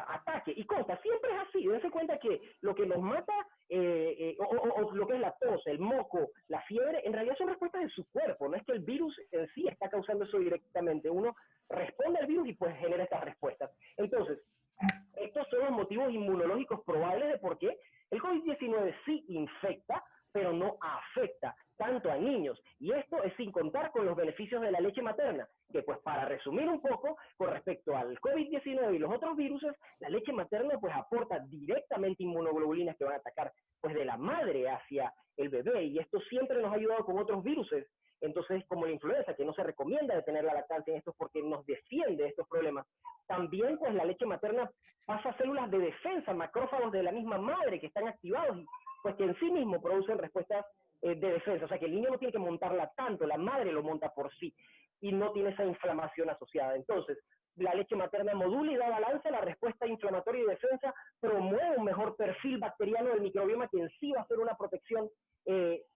ataque. Y consta, siempre es así. Dense cuenta que lo que nos mata, o lo que es la tos, el moco, la fiebre, en realidad son respuestas de su cuerpo. No es que el virus en sí está causando eso directamente. Uno responde al virus y pues genera estas respuestas. Entonces, estos son los motivos inmunológicos probables de por qué el COVID-19 sí infecta, pero no afecta tanto a niños. Y esto es sin contar con los beneficios de la leche materna, que pues para resumir un poco, con respecto al COVID-19 y los otros virus, la leche materna pues aporta directamente inmunoglobulinas que van a atacar pues de la madre hacia el bebé, y esto siempre nos ha ayudado con otros virus. Entonces, como la influenza, que no se recomienda detener la lactancia en esto porque nos defiende de estos problemas, también pues la leche materna pasa a células de defensa, macrófagos de la misma madre que están activados y pues que en sí mismo producen respuestas de defensa. O sea que el niño no tiene que montarla tanto, la madre lo monta por sí y no tiene esa inflamación asociada. Entonces, la leche materna modula y da balance a la respuesta inflamatoria y defensa, promueve un mejor perfil bacteriano del microbioma que en sí va a ser una protección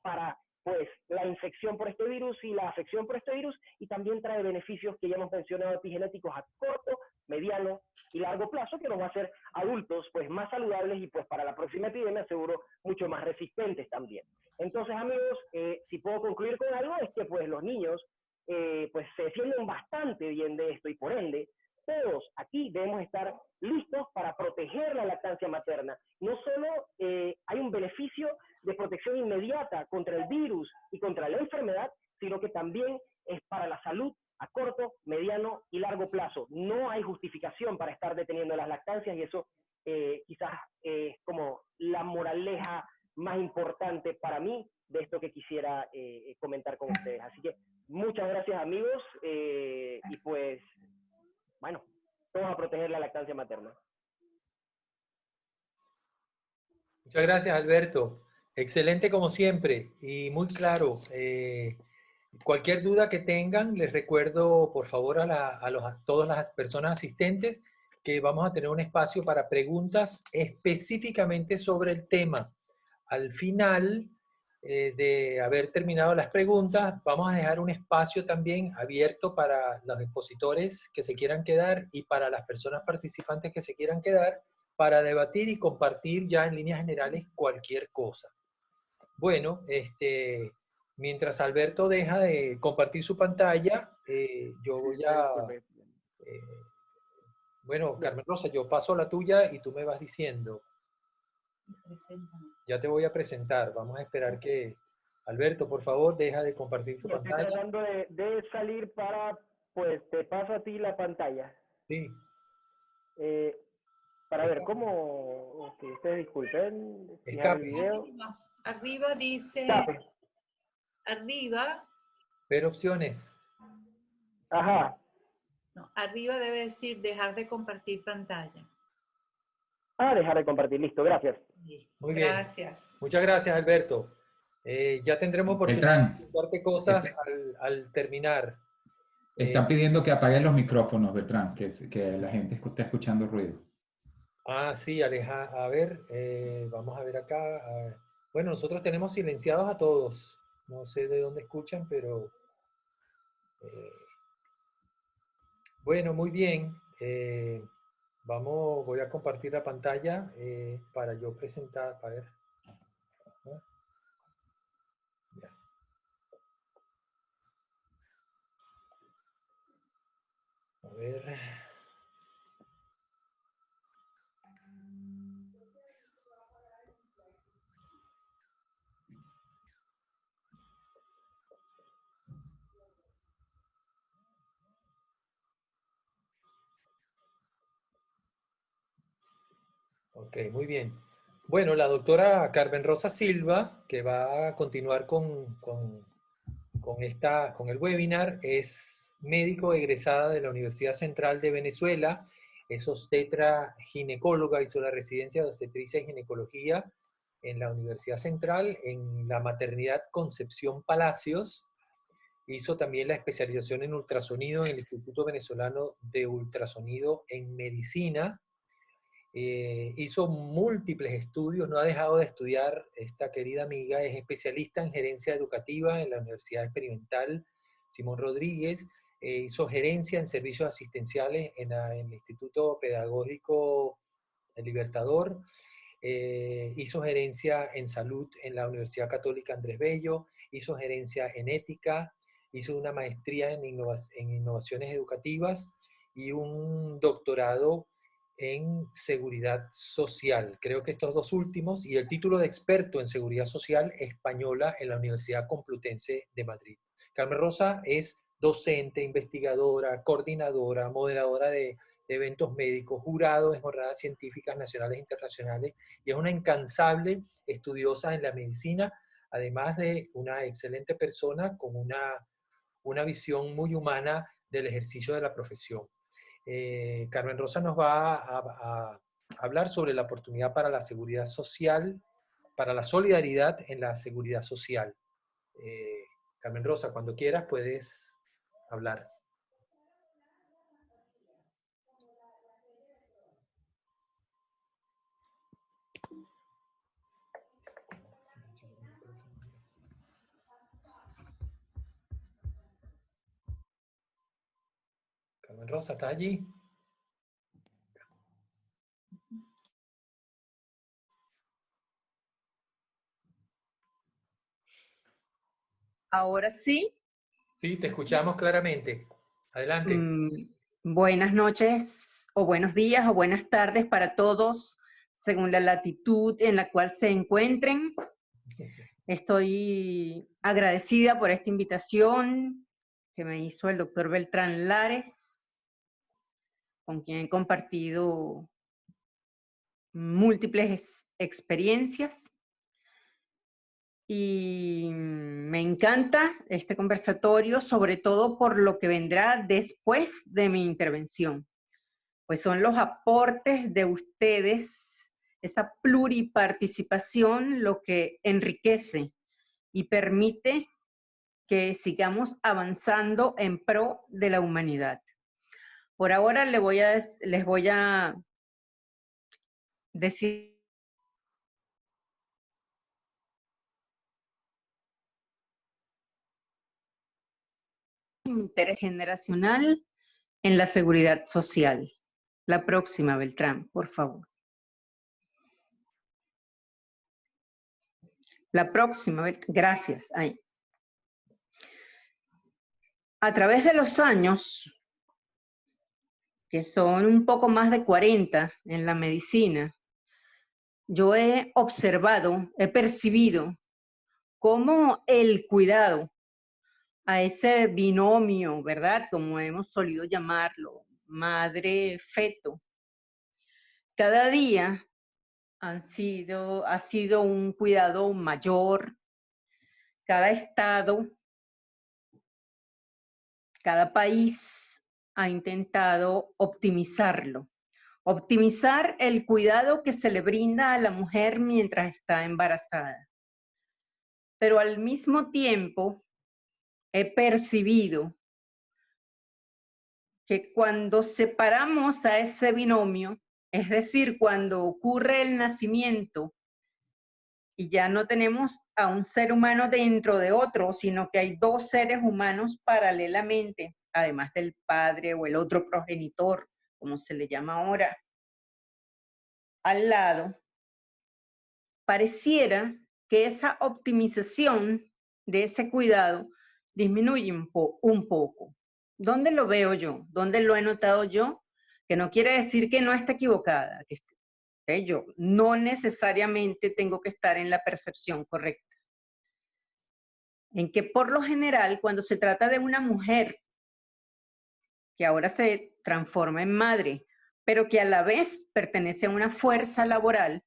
para pues la infección por este virus y la afección por este virus, y también trae beneficios que ya hemos mencionado epigenéticos a corto, mediano y largo plazo, que nos va a hacer adultos pues más saludables y pues para la próxima epidemia seguro mucho más resistentes también. Entonces, amigos, si puedo concluir con algo, es que pues los niños pues se defienden bastante bien de esto, y por ende todos aquí debemos estar listos para proteger la lactancia materna. No solo hay un beneficio de protección inmediata contra el virus y contra la enfermedad, sino que también es para la salud a corto, mediano y largo plazo. No hay justificación para estar deteniendo las lactancias, y eso quizás es como la moraleja más importante para mí de esto que quisiera comentar con ustedes. Así que muchas gracias, amigos, y pues bueno, todos a proteger la lactancia materna. Muchas gracias, Alberto. Excelente como siempre y muy claro. Cualquier duda que tengan, les recuerdo por favor a todas las personas asistentes que vamos a tener un espacio para preguntas específicamente sobre el tema. Al final de haber terminado las preguntas, vamos a dejar un espacio también abierto para los expositores que se quieran quedar y para las personas participantes que se quieran quedar para debatir y compartir ya en líneas generales cualquier cosa. Bueno, mientras Alberto deja de compartir su pantalla, yo voy a... bueno, Carmen Rosa, yo paso la tuya y tú me vas diciendo. Ya te voy a presentar. Vamos a esperar que... Alberto, por favor, deja de compartir tu pantalla. Estoy tratando de salir para... Pues te paso a ti la pantalla. Sí. Para ver cómo... ustedes disculpen. Escape. El video. Arriba dice... Escape. Arriba... Ver opciones. Ajá. No, arriba debe decir dejar de compartir pantalla. Dejar de compartir. Listo, gracias. Muy bien. Gracias. Muchas gracias, Alberto. Ya tendremos oportunidad de preguntarte cosas al terminar. Están pidiendo que apaguen los micrófonos, Beltrán, que la gente está escuchando ruido. Sí, Aleja. A ver, vamos a ver acá. Bueno, nosotros tenemos silenciados a todos. No sé de dónde escuchan, pero... bueno, muy bien. voy a compartir la pantalla para yo presentar, para ver. ¿No? Ya. A ver. Ok, muy bien. Bueno, la doctora Carmen Rosa Silva, que va a continuar con el webinar, es médico egresada de la Universidad Central de Venezuela, es obstetra ginecóloga, hizo la residencia de obstetricia y ginecología en la Universidad Central, en la maternidad Concepción Palacios, hizo también la especialización en ultrasonido en el Instituto Venezolano de Ultrasonido en Medicina, hizo múltiples estudios, no ha dejado de estudiar esta querida amiga, es especialista en gerencia educativa en la Universidad Experimental Simón Rodríguez, hizo gerencia en servicios asistenciales en el Instituto Pedagógico El Libertador, hizo gerencia en salud en la Universidad Católica Andrés Bello, hizo gerencia en ética, hizo una maestría en innovaciones educativas y un doctorado en seguridad social. Creo que estos dos últimos, y el título de experto en seguridad social española en la Universidad Complutense de Madrid. Carmen Rosa es docente, investigadora, coordinadora, moderadora de eventos médicos, jurado en jornadas científicas nacionales e internacionales, y es una incansable estudiosa en la medicina, además de una excelente persona con una visión muy humana del ejercicio de la profesión. Carmen Rosa nos va a hablar sobre la oportunidad para la seguridad social, para la solidaridad en la seguridad social. Carmen Rosa, cuando quieras puedes hablar. Carmen Rosa, ¿estás allí? Ahora sí. Sí, te escuchamos claramente. Adelante. Buenas noches, o buenos días, o buenas tardes para todos, según la latitud en la cual se encuentren. Estoy agradecida por esta invitación que me hizo el doctor Beltrán Lares, con quien he compartido múltiples experiencias. Y me encanta este conversatorio, sobre todo por lo que vendrá después de mi intervención, pues son los aportes de ustedes, esa pluriparticipación, lo que enriquece y permite que sigamos avanzando en pro de la humanidad. Por ahora les voy a decir intergeneracional en la seguridad social. La próxima, Beltrán, por favor. La próxima, Beltrán. Gracias. Ahí. A través de los años, que son un poco más de 40 en la medicina, yo he observado, he percibido cómo el cuidado a ese binomio, ¿verdad? Como hemos solido llamarlo, madre-feto, cada día ha sido un cuidado mayor. Cada estado, cada país ha intentado optimizarlo. Optimizar el cuidado que se le brinda a la mujer mientras está embarazada. Pero al mismo tiempo he percibido que cuando separamos a ese binomio, es decir, cuando ocurre el nacimiento y ya no tenemos a un ser humano dentro de otro, sino que hay dos seres humanos paralelamente, además del padre o el otro progenitor, como se le llama ahora, al lado, pareciera que esa optimización de ese cuidado disminuye un poco. ¿Dónde lo veo yo? ¿Dónde lo he notado yo? Que no quiere decir que no esté equivocada, que yo no necesariamente tengo que estar en la percepción correcta. En que por lo general, cuando se trata de una mujer que ahora se transforma en madre, pero que a la vez pertenece a una fuerza laboral,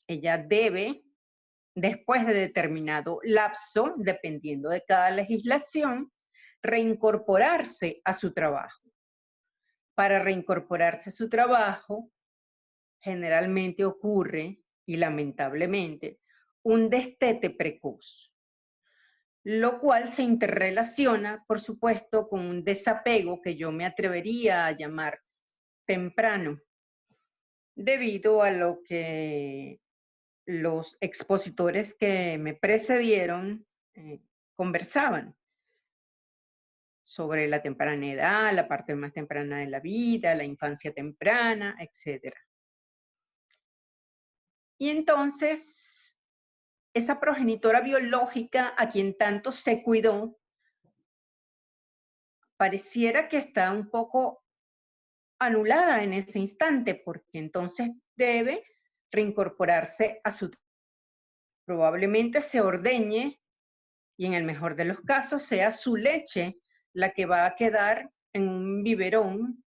ella debe, después de determinado lapso, dependiendo de cada legislación, reincorporarse a su trabajo. Para reincorporarse a su trabajo, generalmente ocurre, y lamentablemente, un destete precoz, lo cual se interrelaciona, por supuesto, con un desapego que yo me atrevería a llamar temprano, debido a lo que los expositores que me precedieron conversaban sobre la temprana edad, la parte más temprana de la vida, la infancia temprana, etc. Y entonces, esa progenitora biológica a quien tanto se cuidó, pareciera que está un poco anulada en ese instante, porque entonces debe reincorporarse a su trabajo. Probablemente se ordeñe y en el mejor de los casos sea su leche la que va a quedar en un biberón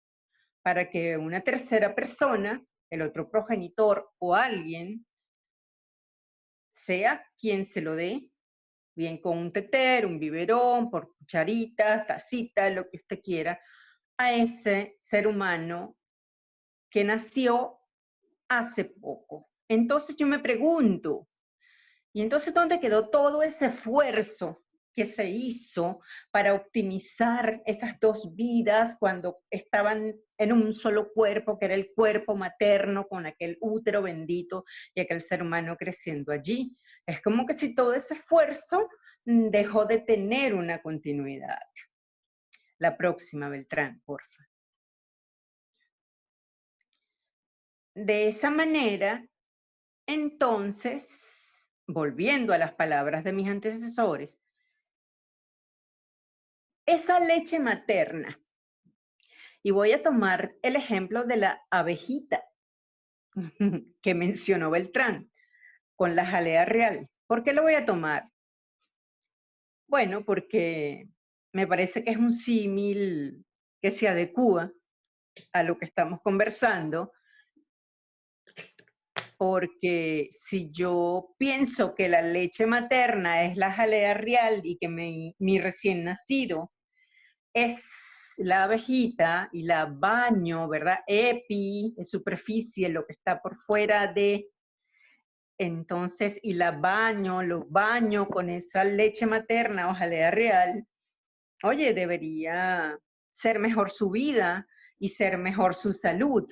para que una tercera persona, el otro progenitor o alguien, sea quien se lo dé, bien con un teter, un biberón, por cucharita, tacita, lo que usted quiera, a ese ser humano que nació hace poco. Entonces yo me pregunto, ¿y entonces dónde quedó todo ese esfuerzo que se hizo para optimizar esas dos vidas cuando estaban en un solo cuerpo, que era el cuerpo materno con aquel útero bendito y aquel ser humano creciendo allí? Es como que si todo ese esfuerzo dejó de tener una continuidad. La próxima, Beltrán, porfa. De esa manera, entonces, volviendo a las palabras de mis antecesores, esa leche materna, y voy a tomar el ejemplo de la abejita que mencionó Beltrán, con la jalea real. ¿Por qué lo voy a tomar? Bueno, porque me parece que es un símil que se adecúa a lo que estamos conversando, porque si yo pienso que la leche materna es la jalea real y que mi recién nacido es la abejita y la baño, ¿verdad? Epi, superficie, lo que está por fuera de, entonces, y la baño, lo baño con esa leche materna o jalea real, oye, debería ser mejor su vida y ser mejor su salud,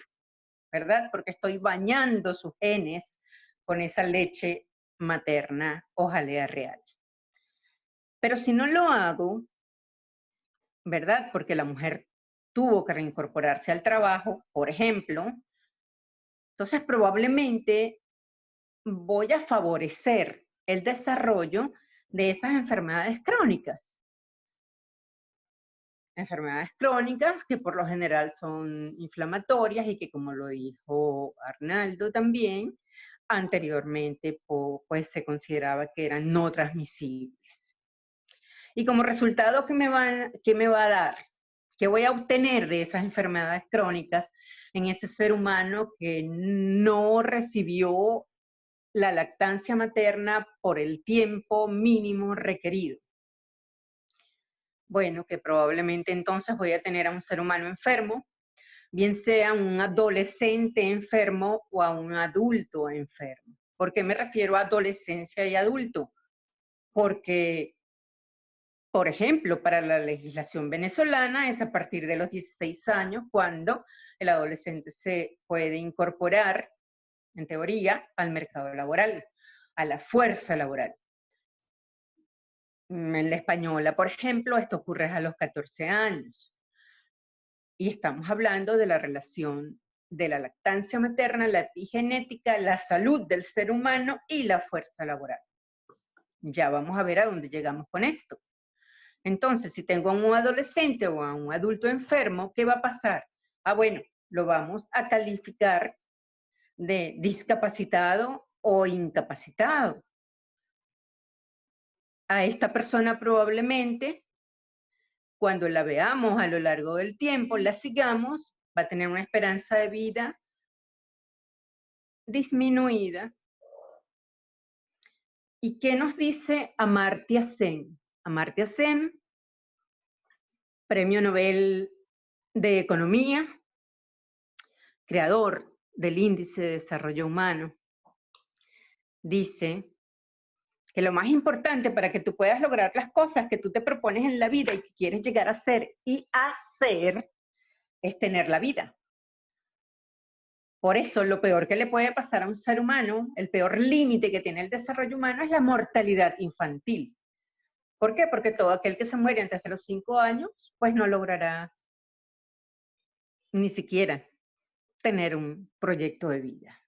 ¿verdad? Porque estoy bañando sus genes con esa leche materna o jalea real. Pero si no lo hago, ¿verdad? Porque la mujer tuvo que reincorporarse al trabajo, por ejemplo, entonces probablemente voy a favorecer el desarrollo de esas enfermedades crónicas. Enfermedades crónicas que por lo general son inflamatorias y que, como lo dijo Arnaldo también, anteriormente pues se consideraba que eran no transmisibles. Y como resultado, ¿qué me va a dar? ¿Qué voy a obtener de esas enfermedades crónicas en ese ser humano que no recibió la lactancia materna por el tiempo mínimo requerido? Bueno, que probablemente entonces voy a tener a un ser humano enfermo, bien sea un adolescente enfermo o a un adulto enfermo. ¿Por qué me refiero a adolescencia y adulto? Porque, por ejemplo, para la legislación venezolana es a partir de los 16 años cuando el adolescente se puede incorporar, en teoría, al mercado laboral, a la fuerza laboral. En la española, por ejemplo, esto ocurre a los 14 años. Y estamos hablando de la relación de la lactancia materna, la epigenética, la salud del ser humano y la fuerza laboral. Ya vamos a ver a dónde llegamos con esto. Entonces, si tengo a un adolescente o a un adulto enfermo, ¿qué va a pasar? Ah, bueno, lo vamos a calificar de discapacitado o incapacitado. A esta persona probablemente, cuando la veamos a lo largo del tiempo, la sigamos, va a tener una esperanza de vida disminuida. ¿Y qué nos dice Amartya Sen? Amartya Sen, Premio Nobel de Economía, creador del Índice de Desarrollo Humano, dice que lo más importante para que tú puedas lograr las cosas que tú te propones en la vida y que quieres llegar a ser y hacer es tener la vida. Por eso lo peor que le puede pasar a un ser humano, el peor límite que tiene el desarrollo humano es la mortalidad infantil. ¿Por qué? Porque todo aquel que se muere antes de los 5 años, pues no logrará ni siquiera tener un proyecto de vida.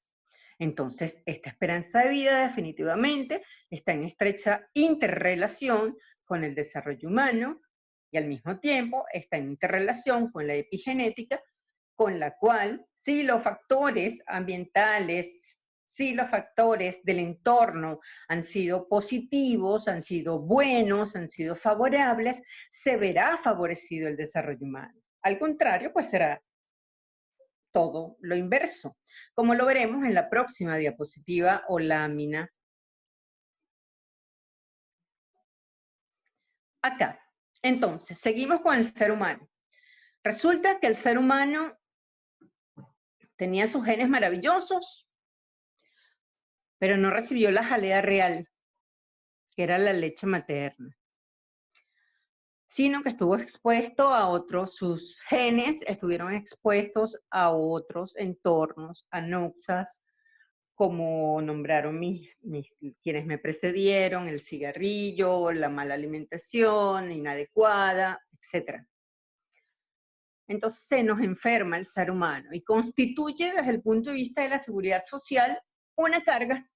Entonces, esta esperanza de vida definitivamente está en estrecha interrelación con el desarrollo humano y al mismo tiempo está en interrelación con la epigenética, con la cual, si los factores ambientales, si los factores del entorno han sido positivos, han sido buenos, han sido favorables, se verá favorecido el desarrollo humano. Al contrario, pues será todo lo inverso, como lo veremos en la próxima diapositiva o lámina. Acá. Entonces, seguimos con el ser humano. Resulta que el ser humano tenía sus genes maravillosos, pero no recibió la jalea real, que era la leche materna, sino que estuvo expuesto a otros, sus genes estuvieron expuestos a otros entornos, a noxas, como nombraron quienes me precedieron, el cigarrillo, la mala alimentación inadecuada, etc. Entonces se nos enferma el ser humano y constituye desde el punto de vista de la seguridad social una carga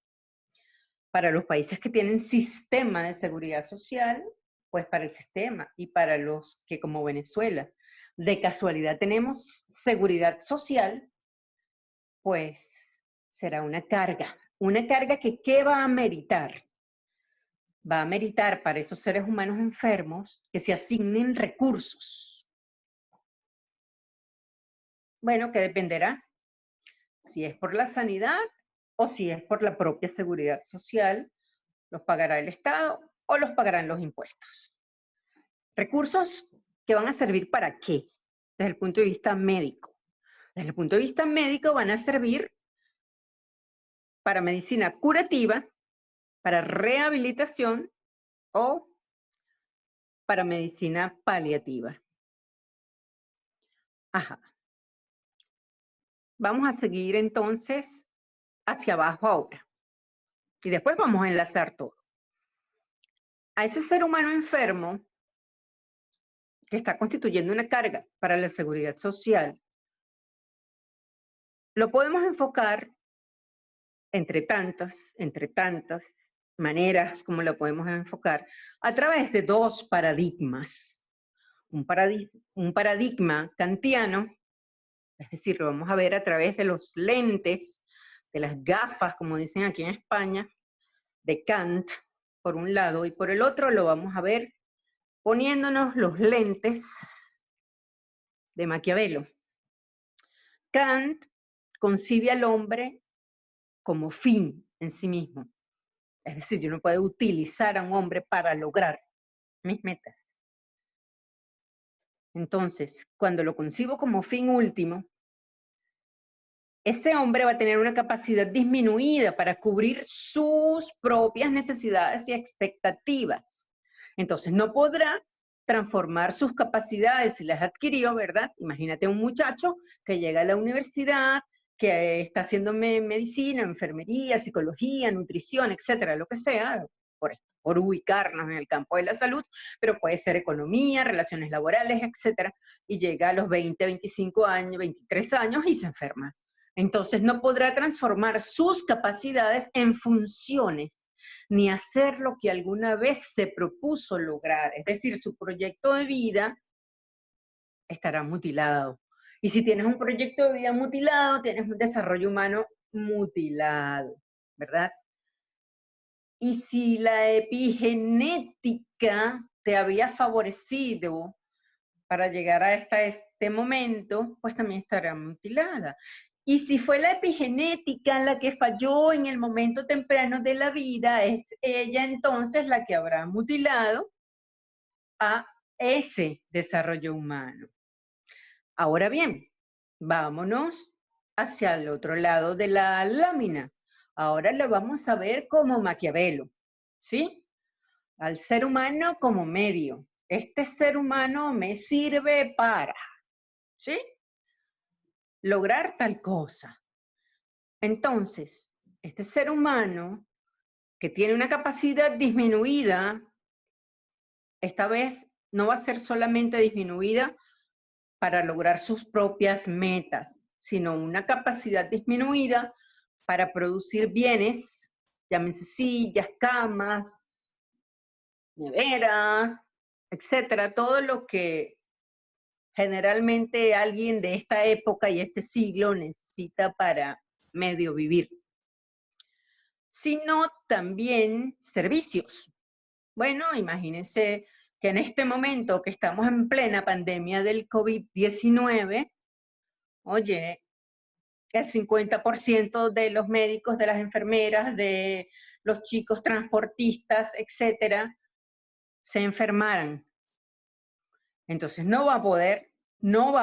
para los países que tienen sistema de seguridad social, pues para el sistema, y para los que como Venezuela de casualidad tenemos seguridad social, pues será una carga que ¿qué va a meritar? Va a meritar para esos seres humanos enfermos que se asignen recursos. Bueno, que dependerá si es por la sanidad o si es por la propia seguridad social, los pagará el Estado o los pagarán los impuestos. Recursos que van a servir ¿para qué? Desde el punto de vista médico. Desde el punto de vista médico van a servir para medicina curativa, para rehabilitación o para medicina paliativa. Ajá. Vamos a seguir entonces hacia abajo ahora. Y después vamos a enlazar todo. A ese ser humano enfermo que está constituyendo una carga para la seguridad social, lo podemos enfocar entre tantas maneras como lo podemos enfocar, a través de dos paradigmas. Un paradigma kantiano, es decir, lo vamos a ver a través de los lentes, de las gafas, como dicen aquí en España, de Kant, por un lado, y por el otro lo vamos a ver poniéndonos los lentes de Maquiavelo. Kant concibe al hombre como fin en sí mismo. Es decir, yo no puedo utilizar a un hombre para lograr mis metas. Entonces, cuando lo concibo como fin último, ese hombre va a tener una capacidad disminuida para cubrir sus propias necesidades y expectativas. Entonces, no podrá transformar sus capacidades si las adquirió, ¿verdad? Imagínate un muchacho que llega a la universidad, que está haciendo medicina, enfermería, psicología, nutrición, etcétera, lo que sea, por ubicarnos en el campo de la salud, pero puede ser economía, relaciones laborales, etcétera, y llega a los 20, 25 años, 23 años y se enferma. Entonces no podrá transformar sus capacidades en funciones, ni hacer lo que alguna vez se propuso lograr. Es decir, su proyecto de vida estará mutilado. Y si tienes un proyecto de vida mutilado, tienes un desarrollo humano mutilado, ¿verdad? Y si la epigenética te había favorecido para llegar a este momento, pues también estará mutilada. Y si fue la epigenética la que falló en el momento temprano de la vida, es ella entonces la que habrá mutilado a ese desarrollo humano. Ahora bien, vámonos hacia el otro lado de la lámina. Ahora lo vamos a ver como Maquiavelo, ¿sí? Al ser humano como medio. Este ser humano me sirve para, ¿sí? Lograr tal cosa. Entonces, este ser humano que tiene una capacidad disminuida, esta vez no va a ser solamente disminuida para lograr sus propias metas, sino una capacidad disminuida para producir bienes, llámese sillas, camas, neveras, etcétera, todo lo que generalmente alguien de esta época y este siglo necesita para medio vivir. Sino también servicios. Bueno, imagínense que en este momento que estamos en plena pandemia del COVID-19, oye, el 50% de los médicos, de las enfermeras, de los chicos transportistas, etcétera, se enfermaran. Entonces no va a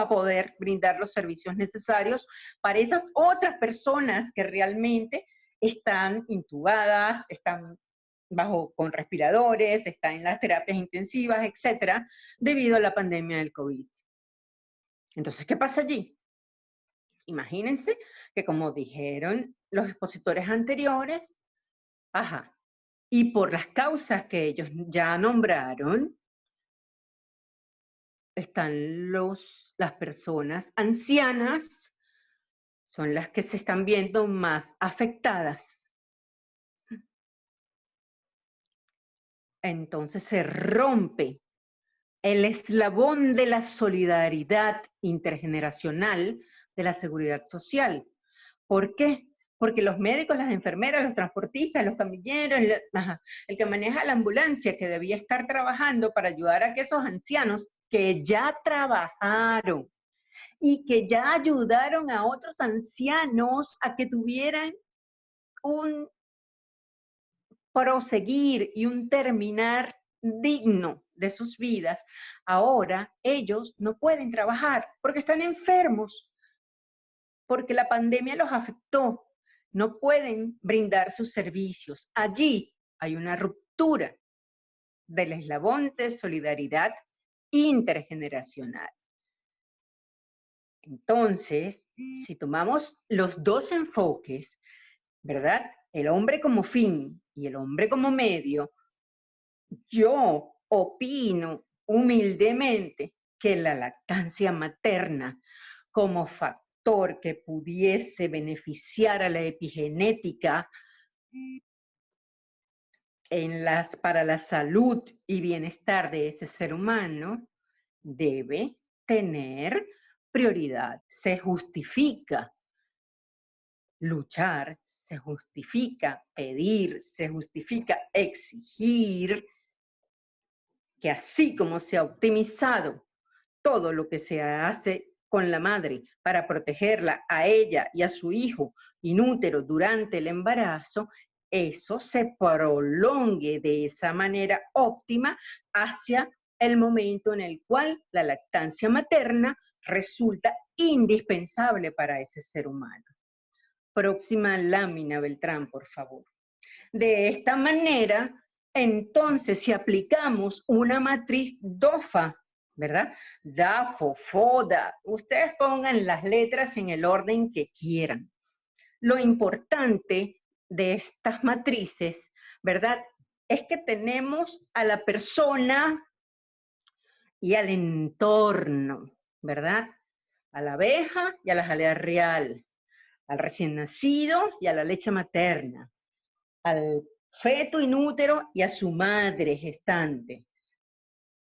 poder brindar los servicios necesarios para esas otras personas que realmente están intubadas, están con respiradores, están en las terapias intensivas, etcétera, debido a la pandemia del COVID. Entonces, ¿qué pasa allí? Imagínense que, como dijeron los expositores anteriores, y por las causas que ellos ya nombraron, están las personas ancianas, son las que se están viendo más afectadas. Entonces se rompe el eslabón de la solidaridad intergeneracional de la seguridad social. ¿Por qué? Porque los médicos, las enfermeras, los transportistas, los camilleros, el que maneja la ambulancia, que debía estar trabajando para ayudar a que esos ancianos que ya trabajaron y que ya ayudaron a otros ancianos a que tuvieran un proseguir y un terminar digno de sus vidas, ahora ellos no pueden trabajar porque están enfermos, porque la pandemia los afectó, no pueden brindar sus servicios. Allí hay una ruptura del eslabón de solidaridad intergeneracional. Entonces, si tomamos los dos enfoques, ¿verdad? El hombre como fin y el hombre como medio, yo opino humildemente que la lactancia materna como factor que pudiese beneficiar a la epigenética para la salud y bienestar de ese ser humano debe tener prioridad. Se justifica luchar, se justifica pedir, se justifica exigir que así como se ha optimizado todo lo que se hace con la madre para protegerla a ella y a su hijo inútero durante el embarazo, eso se prolongue de esa manera óptima hacia el momento en el cual la lactancia materna resulta indispensable para ese ser humano. Próxima lámina, Beltrán, por favor. De esta manera, entonces, si aplicamos una matriz DOFA, ¿verdad? DAFO, FODA, ustedes pongan las letras en el orden que quieran. Lo importante de estas matrices, ¿verdad? es que tenemos a la persona y al entorno, ¿verdad? A la abeja y a la jalea real, al recién nacido y a la leche materna, al feto inútero y a su madre gestante.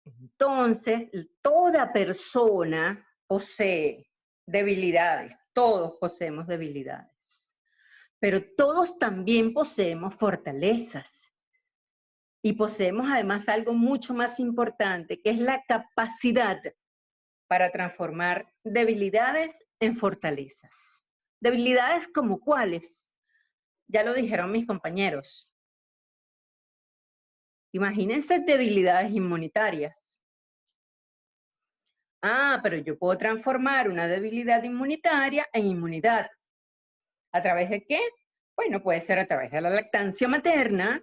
Entonces, toda persona posee debilidades, todos poseemos debilidades, pero todos también poseemos fortalezas. Y poseemos además algo mucho más importante, que es la capacidad para transformar debilidades en fortalezas. ¿Debilidades como cuáles? Ya lo dijeron mis compañeros. Imagínense debilidades inmunitarias. Ah, pero yo puedo transformar una debilidad inmunitaria en inmunidad. ¿A través de qué? Bueno, puede ser a través de la lactancia materna,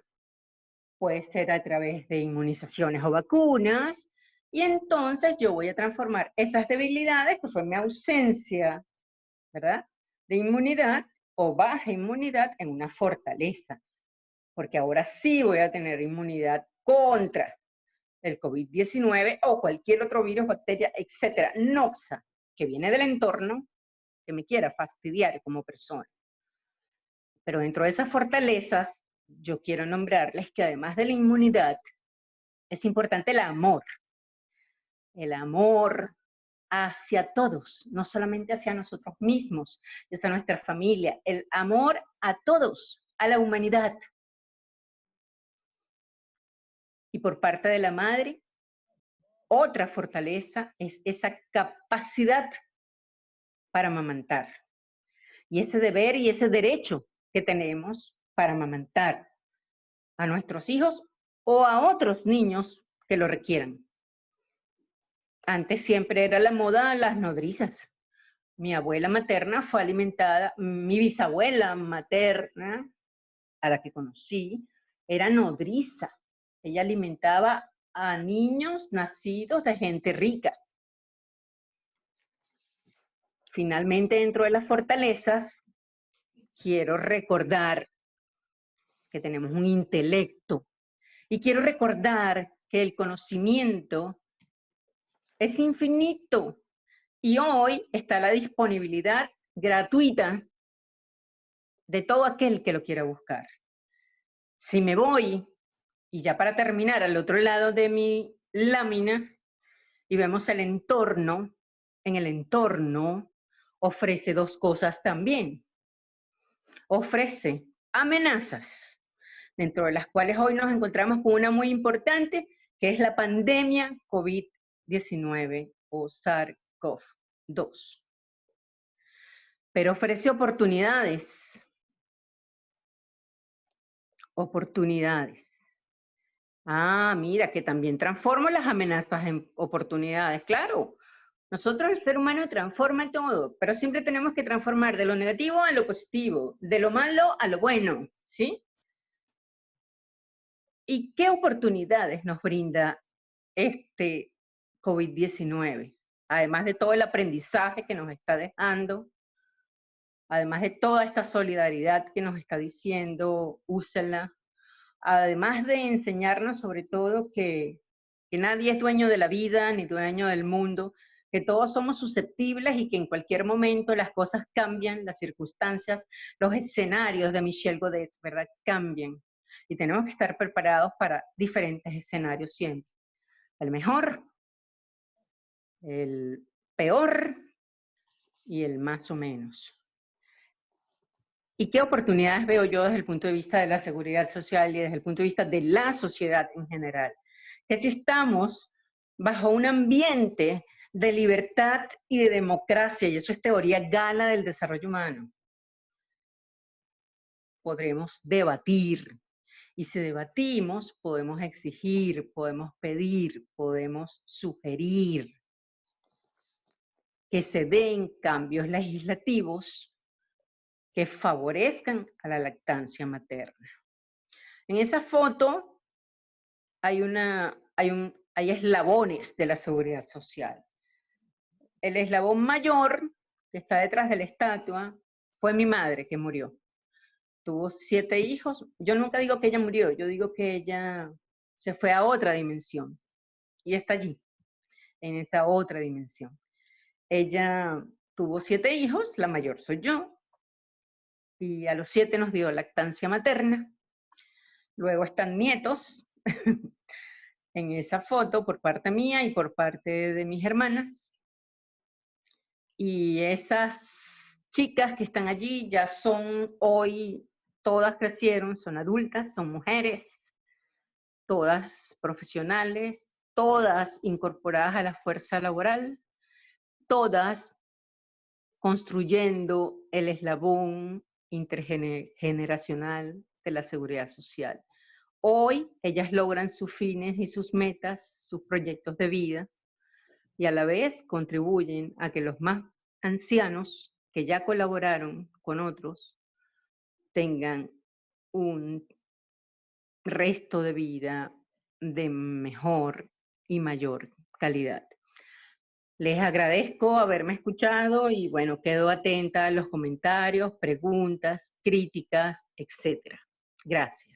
puede ser a través de inmunizaciones o vacunas, y entonces yo voy a transformar esas debilidades, que fue mi ausencia, ¿verdad?, de inmunidad o baja inmunidad, en una fortaleza, porque ahora sí voy a tener inmunidad contra el COVID-19 o cualquier otro virus, bacteria, etcétera, noxa, que viene del entorno, que me quiera fastidiar como persona. Pero dentro de esas fortalezas, yo quiero nombrarles que además de la inmunidad, es importante el amor. El amor hacia todos, no solamente hacia nosotros mismos, hacia nuestra familia, el amor a todos, a la humanidad. Y por parte de la madre, otra fortaleza es esa capacidad para amamantar. Y ese deber y ese derecho que tenemos para amamantar a nuestros hijos o a otros niños que lo requieran. Antes siempre era la moda las nodrizas. Mi abuela materna fue alimentada, mi bisabuela materna, a la que conocí, era nodriza. Ella alimentaba a niños nacidos de gente rica. Finalmente, dentro de las fortalezas, quiero recordar que tenemos un intelecto y quiero recordar que el conocimiento es infinito y hoy está a la disponibilidad gratuita de todo aquel que lo quiera buscar. Si me voy, y ya para terminar, al otro lado de mi lámina, y vemos el entorno, en el entorno ofrece dos cosas también. Ofrece amenazas, dentro de las cuales hoy nos encontramos con una muy importante, que es la pandemia COVID-19 o SARS-CoV-2. Pero ofrece oportunidades. Oportunidades. Ah, mira, que también transformo las amenazas en oportunidades. Claro, nosotros el ser humano transforma todo, pero siempre tenemos que transformar de lo negativo a lo positivo, de lo malo a lo bueno, ¿sí? ¿Y qué oportunidades nos brinda este COVID-19? Además de todo el aprendizaje que nos está dejando, además de toda esta solidaridad que nos está diciendo, úsala, además de enseñarnos sobre todo que nadie es dueño de la vida ni dueño del mundo, que todos somos susceptibles y que en cualquier momento las cosas cambian, las circunstancias, los escenarios de Michel Godet, ¿verdad?, cambian. Y tenemos que estar preparados para diferentes escenarios siempre. El mejor, el peor y el más o menos. ¿Y qué oportunidades veo yo desde el punto de vista de la seguridad social y desde el punto de vista de la sociedad en general? Que si estamos bajo un ambiente de libertad y de democracia, y eso es teoría gala del desarrollo humano, podremos debatir. Y si debatimos, podemos exigir, podemos pedir, podemos sugerir que se den cambios legislativos que favorezcan a la lactancia materna. En esa foto hay eslabones de la seguridad social. El eslabón mayor, que está detrás de la estatua, fue mi madre que murió. tuvo 7 hijos. Yo nunca digo que ella murió, yo digo que ella se fue a otra dimensión y está allí, en esa otra dimensión. Ella tuvo 7 hijos, la mayor soy yo, y a los 7 nos dio lactancia materna. Luego están nietos en esa foto por parte mía y por parte de mis hermanas. Y esas chicas que están allí ya son hoy, todas crecieron, son adultas, son mujeres, todas profesionales, todas incorporadas a la fuerza laboral, todas construyendo el eslabón intergeneracional de la seguridad social. Hoy ellas logran sus fines y sus metas, sus proyectos de vida, y a la vez contribuyen a que los más ancianos que ya colaboraron con otros tengan un resto de vida de mejor y mayor calidad. Les agradezco haberme escuchado y bueno, quedo atenta a los comentarios, preguntas, críticas, etc. Gracias.